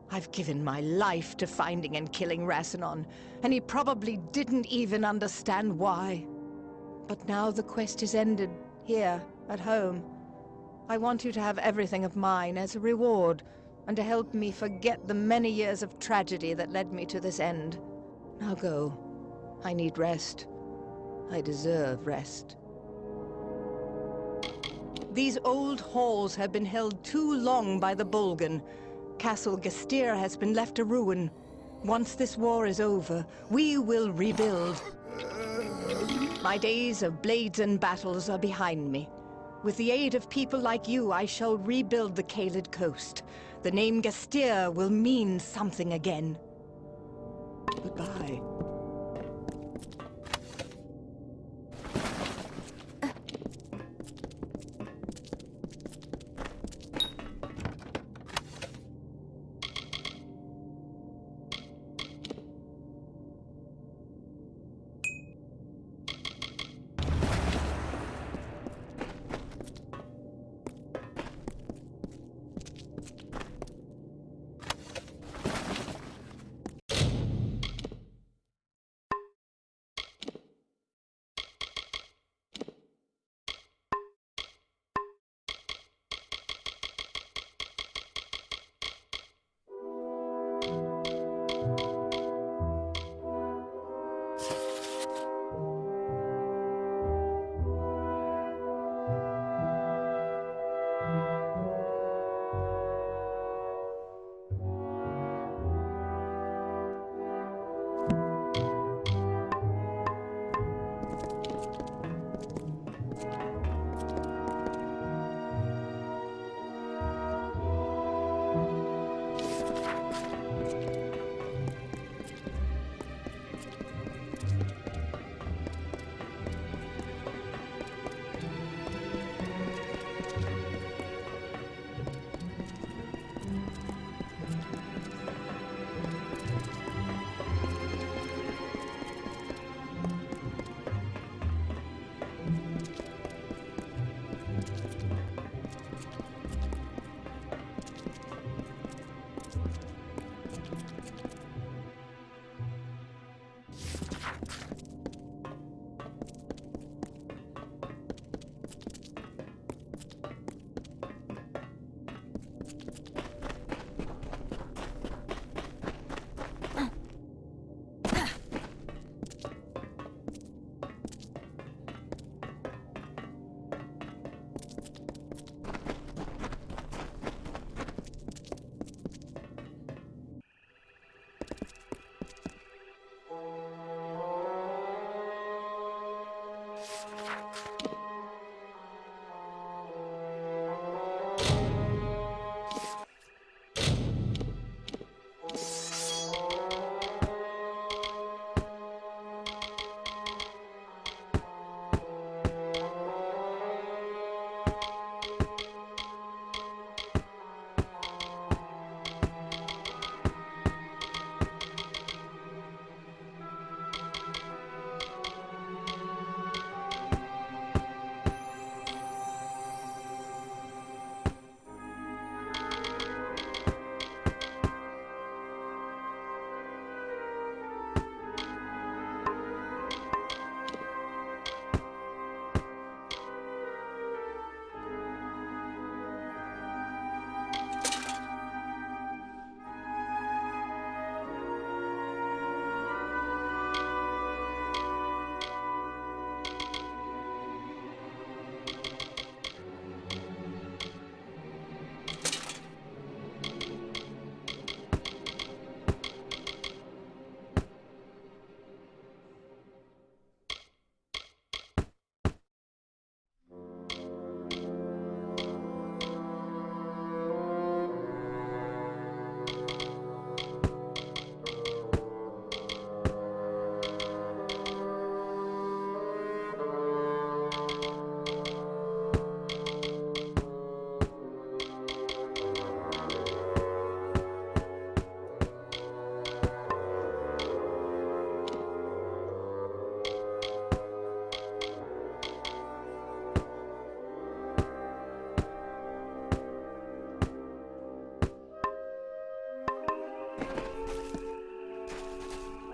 I've given my life to finding and killing Rassilon, and he probably didn't even understand why. But now the quest is ended, here, at home. I want you to have everything of mine as a reward, and to help me forget the many years of tragedy that led me to this end. Now go. I need rest. I deserve rest. These old halls have been held too long by the Bolgan. Castle Gestir has been left a ruin. Once this war is over, we will rebuild. My days of blades and battles are behind me. With the aid of people like you, I shall rebuild the Caelid coast. The name Gestir will mean something again. Goodbye.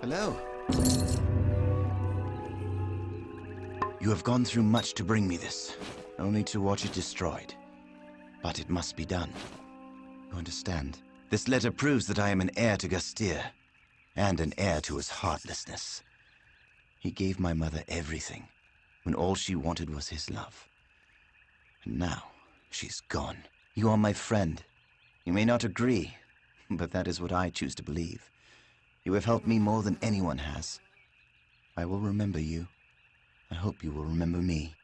Hello. You have gone through much to bring me this, only to watch it destroyed. But it must be done. You understand? This letter proves that I am an heir to Gastir, and an heir to his heartlessness. He gave my mother everything, when all she wanted was his love. And now, she's gone. You are my friend. You may not agree, but that is what I choose to believe. You have helped me more than anyone has. I will remember you. I hope you will remember me.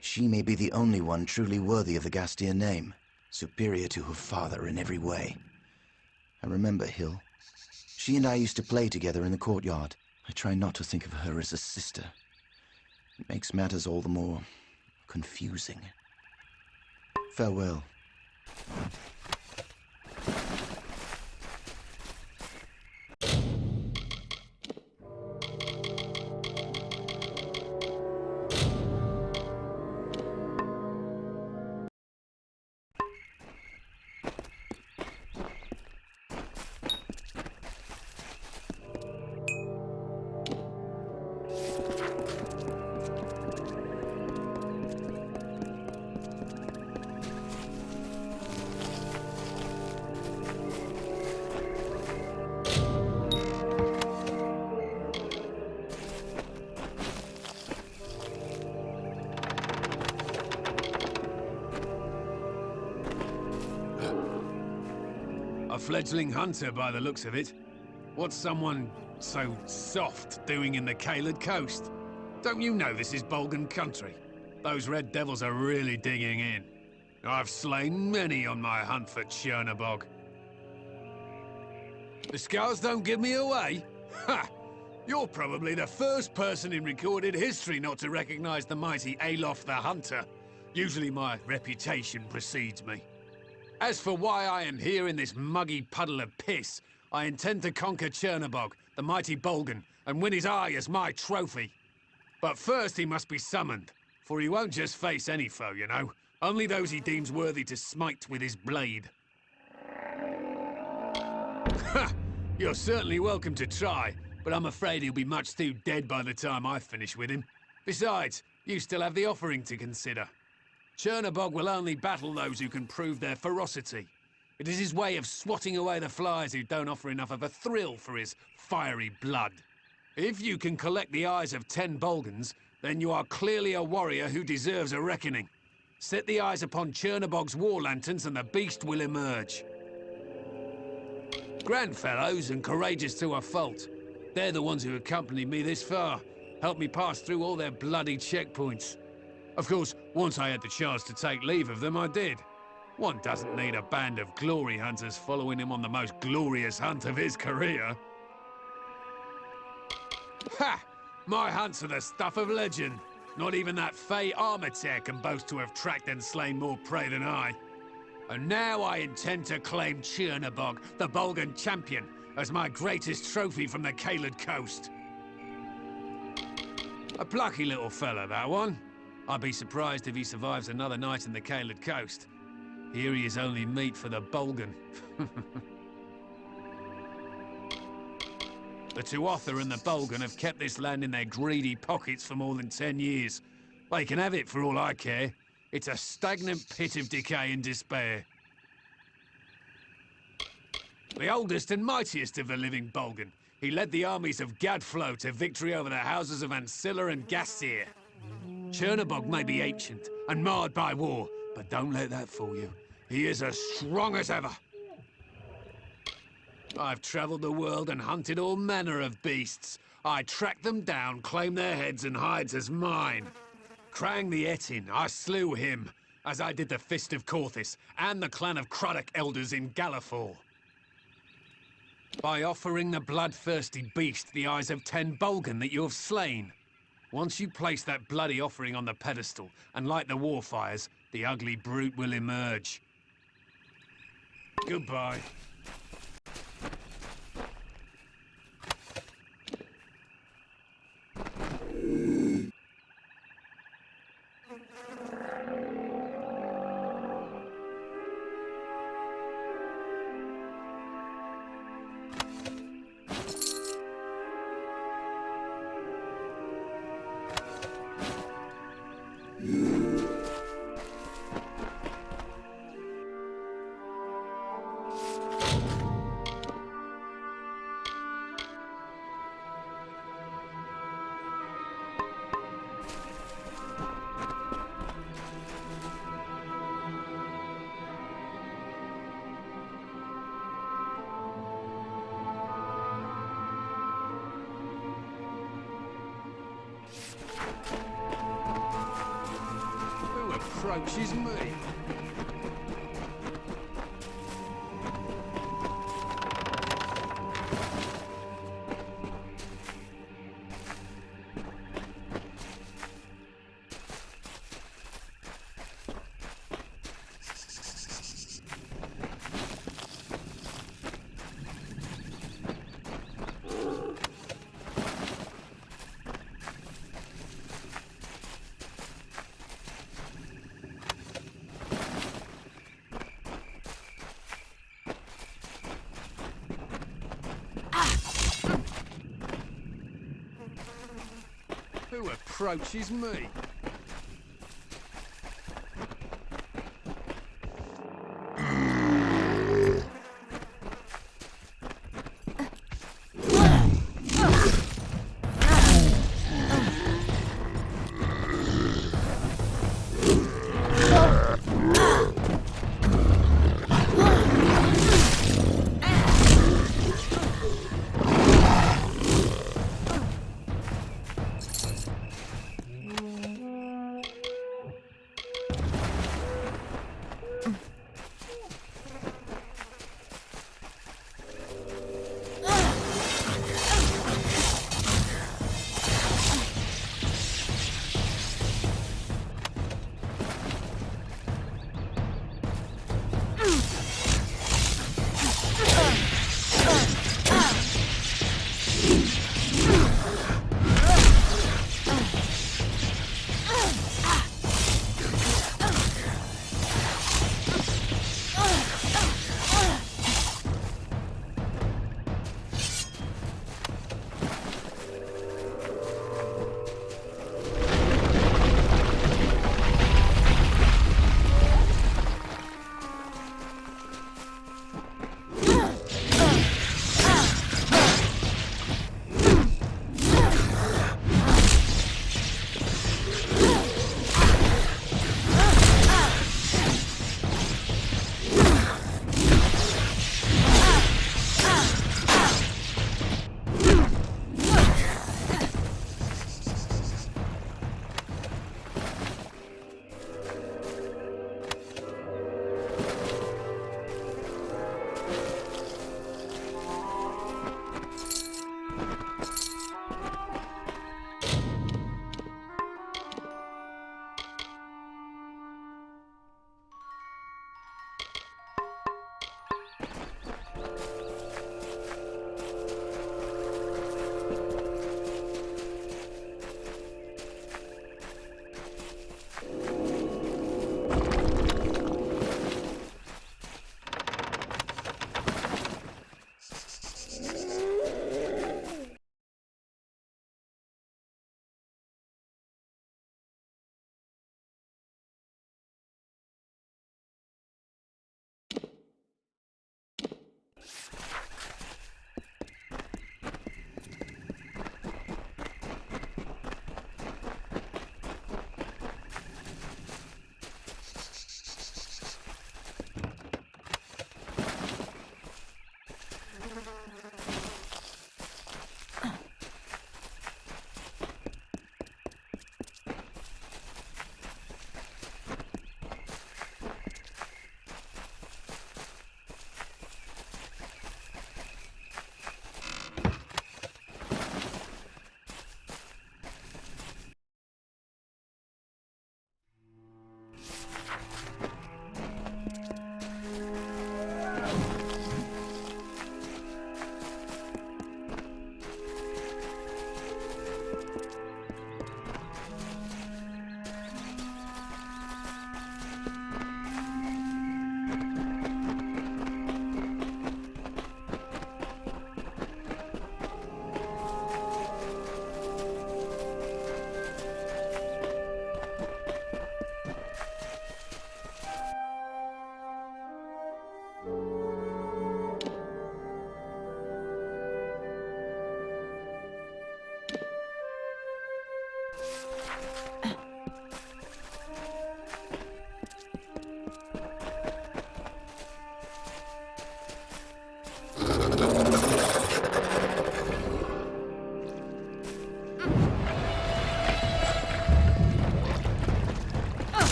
She may be the only one truly worthy of the Gastir name, superior to her father in every way. I remember Hill. She and I used to play together in the courtyard. I try not to think of her as a sister. It makes matters all the more confusing. Farewell. A fledgling hunter by the looks of it. What's someone so soft doing in the Caelid coast? Don't you know this is Bolgan country? Those red devils are really digging in. I've slain many on my hunt for Chernobog. The scars don't give me away? Ha! You're probably the first person in recorded history not to recognize the mighty Alof the Hunter. Usually my reputation precedes me. As for why I am here in this muggy puddle of piss, I intend to conquer Chernobog, the mighty Bolgan, and win his eye as my trophy. But first he must be summoned, for he won't just face any foe, you know. Only those he deems worthy to smite with his blade. Ha! You're certainly welcome to try, but I'm afraid he'll be much too dead by the time I finish with him. Besides, you still have the offering to consider. Chernobog will only battle those who can prove their ferocity. It is his way of swatting away the flies who don't offer enough of a thrill for his fiery blood. If you can collect the eyes of 10 Bolgans, then you are clearly a warrior who deserves a reckoning. Set the eyes upon Chernobog's war lanterns and the beast will emerge. Grand fellows and courageous to a fault. They're the ones who accompanied me this far, helped me pass through all their bloody checkpoints. Of course, once I had the chance to take leave of them, I did. One doesn't need a band of glory hunters following him on the most glorious hunt of his career. Ha! My hunts are the stuff of legend. Not even that Fey armor-tear can boast to have tracked and slain more prey than I. And now I intend to claim Chernobog, the Bolgan champion, as my greatest trophy from the Caelid coast. A plucky little fella, that one. I'd be surprised if he survives another night in the Caelid coast. Here he is only meat for the Bolgan. The Tuatha and the Bolgan have kept this land in their greedy pockets for more than 10 years. They can have it for all I care. It's a stagnant pit of decay and despair. The oldest and mightiest of the living Bolgan, he led the armies of Gadflo to victory over the houses of Ancilla and Gastir. Chernobog may be ancient and marred by war, but don't let that fool you. He is as strong as ever. I've traveled the world and hunted all manner of beasts. I tracked them down, claimed their heads and hides as mine. Krang the Etin, I slew him, as I did the Fist of Corthis and the clan of Craddock elders in Galafor. By offering the bloodthirsty beast the eyes of 10 Bolgan that you have slain. Once you place that bloody offering on the pedestal and light the war fires, the ugly brute will emerge. Goodbye. approaches me? Who approaches me?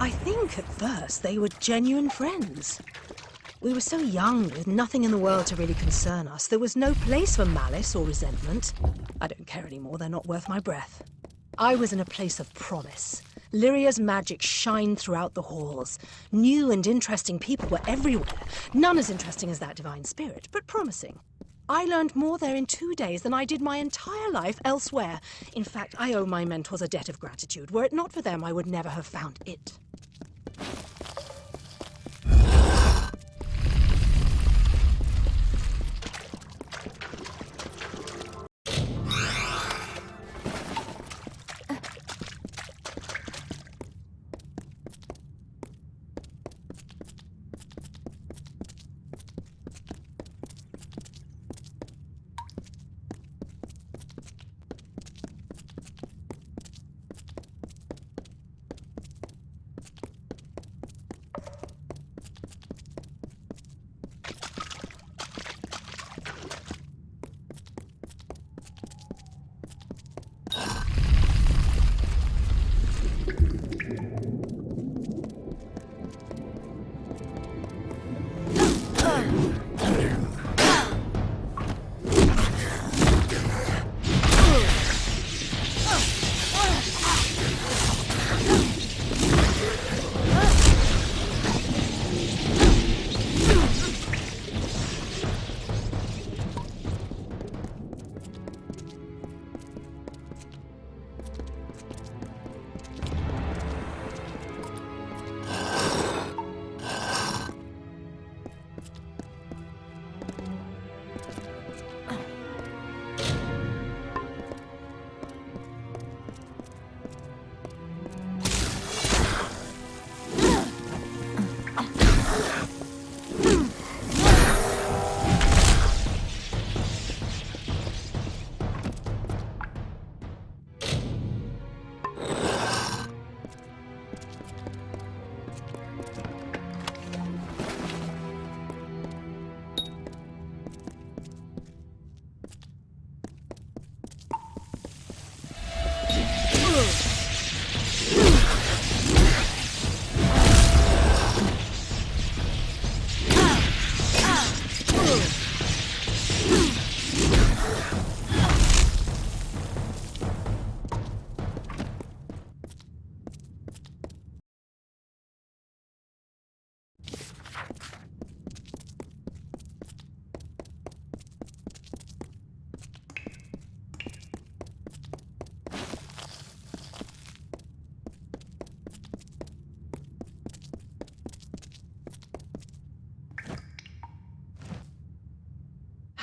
I think at first they were genuine friends. We were so young, with nothing in the world to really concern us. There was no place for malice or resentment. I don't care anymore, they're not worth my breath. I was in a place of promise. Lyria's magic shined throughout the halls. New and interesting people were everywhere. None as interesting as that divine spirit, but promising. I learned more there in 2 days than I did my entire life elsewhere. In fact, I owe my mentors a debt of gratitude. Were it not for them, I would never have found it.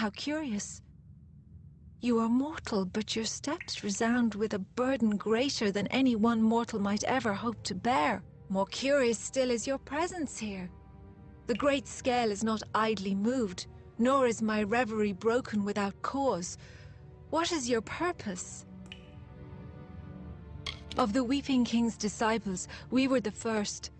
How curious. You are mortal, but your steps resound with a burden greater than any one mortal might ever hope to bear. More curious still is your presence here. The great scale is not idly moved, nor is my reverie broken without cause. What is your purpose? Of the Weeping King's disciples, we were the first.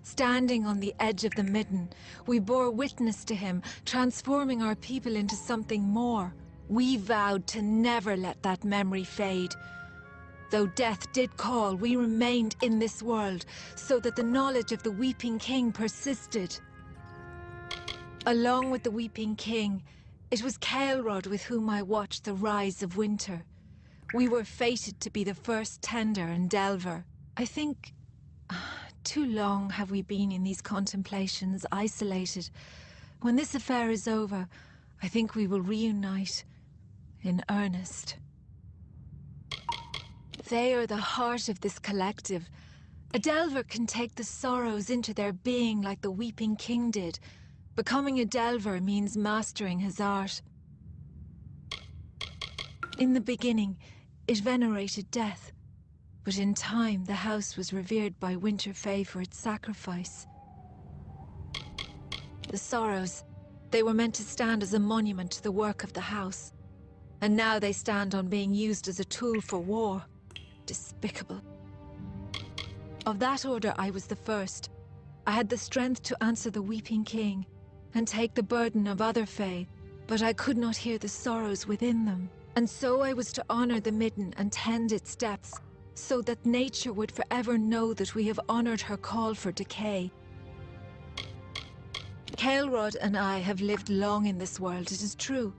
Standing on the edge of the midden, we bore witness to him, transforming our people into something more. We vowed to never let that memory fade. Though death did call, we remained in this world, so that the knowledge of the Weeping King persisted. Along with the Weeping King, it was Caelrod with whom I watched the rise of winter. We were fated to be the first tender and delver. I think too long have we been in these contemplations, isolated. When this affair is over, I think we will reunite in earnest. They are the heart of this collective. A delver can take the sorrows into their being like the Weeping King did. Becoming a delver means mastering his art. In the beginning, it venerated death, but in time the house was revered by Winter Fae for its sacrifice. The sorrows, they were meant to stand as a monument to the work of the house, and now they stand on being used as a tool for war. Despicable. Of that order I was the first. I had the strength to answer the Weeping King, and take the burden of other Fae, but I could not hear the sorrows within them. And so I was to honor the midden and tend its depths, so that nature would forever know that we have honored her call for decay. Caelrod and I have lived long in this world, it is true.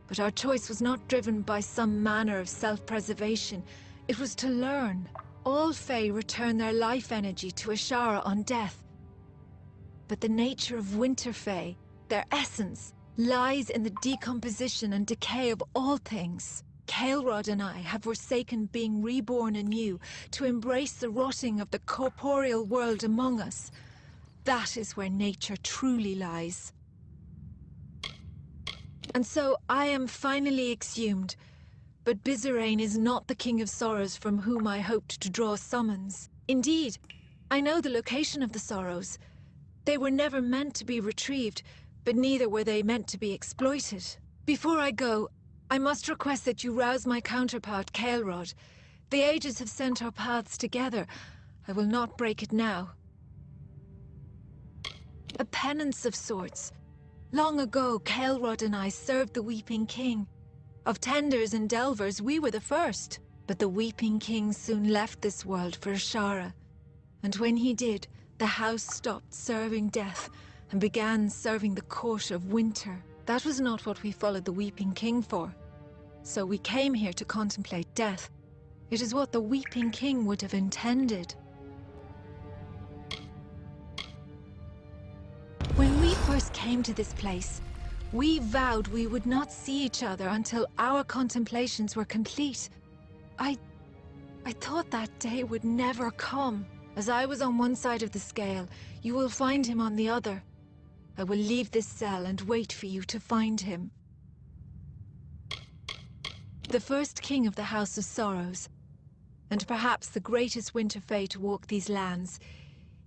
But our choice was not driven by some manner of self-preservation. It was to learn. All Fae return their life energy to Ashara on death. But the nature of Winter Fae, their essence, lies in the decomposition and decay of all things. Caelrod and I have forsaken being reborn anew to embrace the rotting of the corporeal world among us. That is where nature truly lies. And so I am finally exhumed, but Bizarane is not the King of Sorrows from whom I hoped to draw summons. Indeed, I know the location of the Sorrows. They were never meant to be retrieved, but neither were they meant to be exploited. Before I go, I must request that you rouse my counterpart, Caelrod. The ages have sent our paths together. I will not break it now. A penance of sorts. Long ago, Caelrod and I served the Weeping King. Of tenders and delvers, we were the first. But the Weeping King soon left this world for Ashara. And when he did, the house stopped serving death and began serving the court of winter. That was not what we followed the Weeping King for. So we came here to contemplate death. It is what the Weeping King would have intended. When we first came to this place, we vowed we would not see each other until our contemplations were complete. I thought that day would never come. As I was on one side of the scale, you will find him on the other. I will leave this cell and wait for you to find him. The first king of the House of Sorrows, and perhaps the greatest Winter Fae to walk these lands,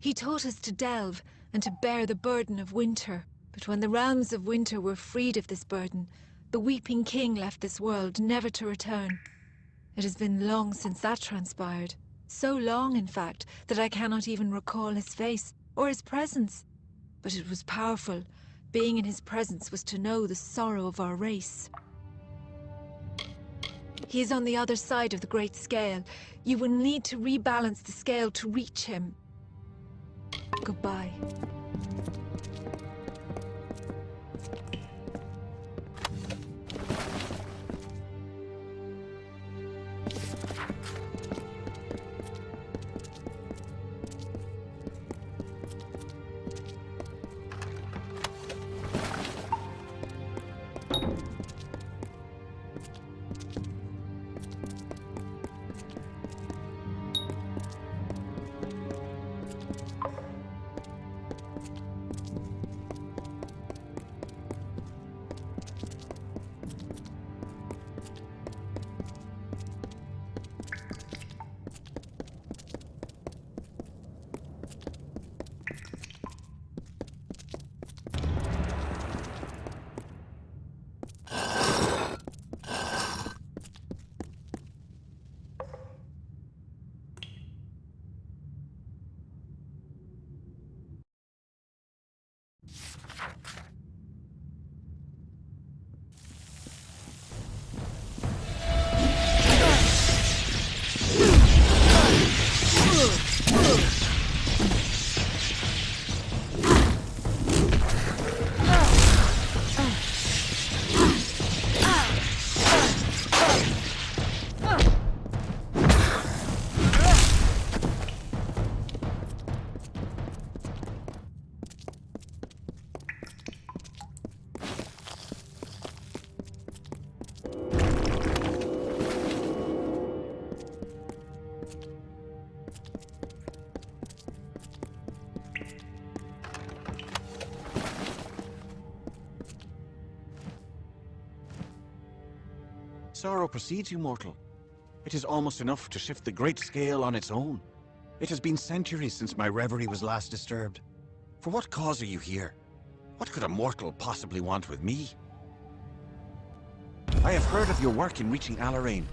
he taught us to delve and to bear the burden of winter. But when the realms of winter were freed of this burden, the Weeping King left this world, never to return. It has been long since that transpired. So long, in fact, that I cannot even recall his face or his presence. But it was powerful. Being in his presence was to know the sorrow of our race. He is on the other side of the Great Scale. You will need to rebalance the scale to reach him. Goodbye. Sorrow precedes you, mortal. It is almost enough to shift the great scale on its own. It has been centuries since my reverie was last disturbed. For what cause are you here? What could a mortal possibly want with me? I have heard of your work in reaching Alarain.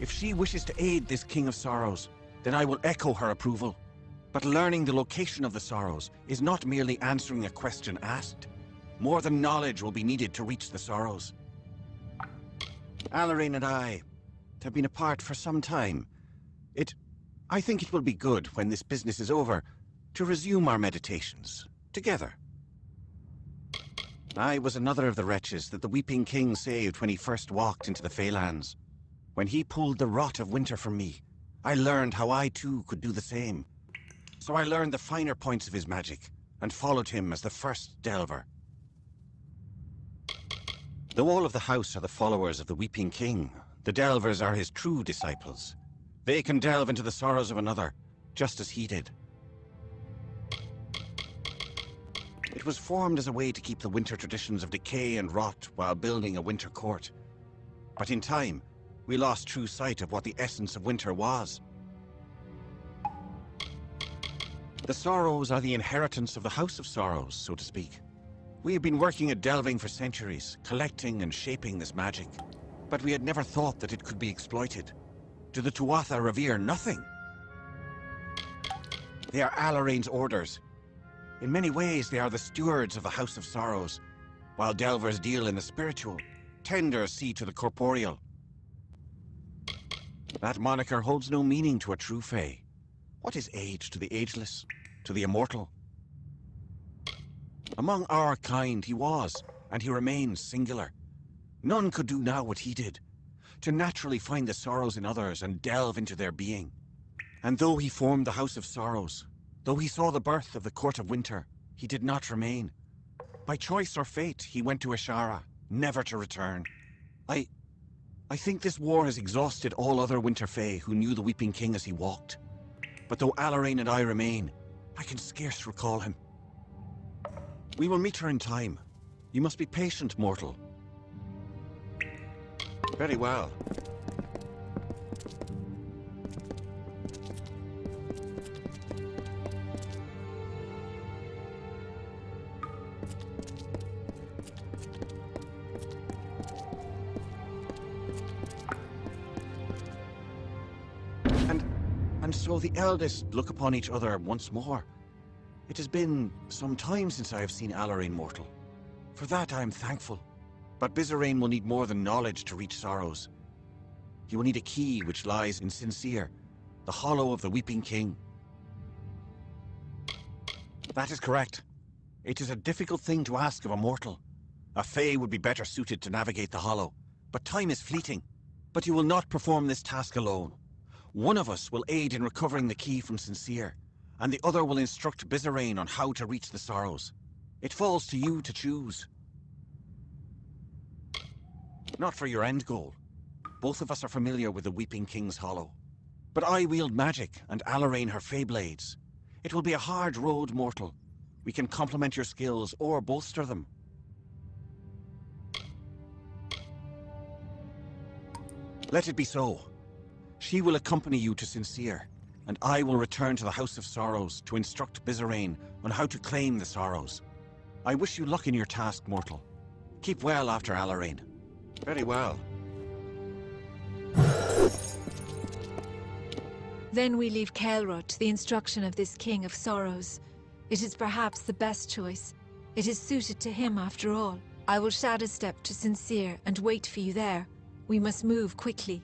If she wishes to aid this King of Sorrows, then I will echo her approval. But learning the location of the Sorrows is not merely answering a question asked. More than knowledge will be needed to reach the Sorrows. Alarain and I have been apart for some time. I think it will be good, when this business is over, to resume our meditations, together. I was another of the wretches that the Weeping King saved when he first walked into the Feylands. When he pulled the rot of winter from me, I learned how I too could do the same. So I learned the finer points of his magic, and followed him as the first Delver. Though all of the house are the followers of the Weeping King, the Delvers are his true disciples. They can delve into the sorrows of another, just as he did. It was formed as a way to keep the winter traditions of decay and rot while building a winter court. But in time, we lost true sight of what the essence of winter was. The Sorrows are the inheritance of the House of Sorrows, so to speak. We have been working at delving for centuries, collecting and shaping this magic. But we had never thought that it could be exploited. Do the Tuatha revere nothing? They are Alarain's orders. In many ways, they are the stewards of the House of Sorrows, while delvers deal in the spiritual, tenders see to the corporeal. That moniker holds no meaning to a true Fae. What is age to the ageless, to the immortal? Among our kind he was, and he remains singular. None could do now what he did, to naturally find the sorrows in others and delve into their being. And though he formed the House of Sorrows, though he saw the birth of the Court of Winter, he did not remain. By choice or fate, he went to Ashara, never to return. I think this war has exhausted all other Winter Fae who knew the Weeping King as he walked. But though Alarain and I remain, I can scarce recall him. We will meet her in time. You must be patient, mortal. Very well. And so the eldest look upon each other once more. It has been some time since I have seen Alarain, mortal. For that I am thankful. But Bizarrain will need more than knowledge to reach Sorrows. He will need a key which lies in Sincere, the hollow of the Weeping King. That is correct. It is a difficult thing to ask of a mortal. A Fae would be better suited to navigate the hollow, but time is fleeting. But you will not perform this task alone. One of us will aid in recovering the key from Sincere, and the other will instruct Bizarrain on how to reach the Sorrows. It falls to you to choose. Not for your end goal. Both of us are familiar with the Weeping King's Hollow. But I wield magic, and Alarain her Fey blades. It will be a hard road, mortal. We can complement your skills or bolster them. Let it be so. She will accompany you to Sincere, and I will return to the House of Sorrows to instruct Bizarrain on how to claim the Sorrows. I wish you luck in your task, mortal. Keep well after Alarain. Very well. Then we leave Caelrod to the instruction of this King of Sorrows. It is perhaps the best choice. It is suited to him after all. I will shadow step to Sincere and wait for you there. We must move quickly.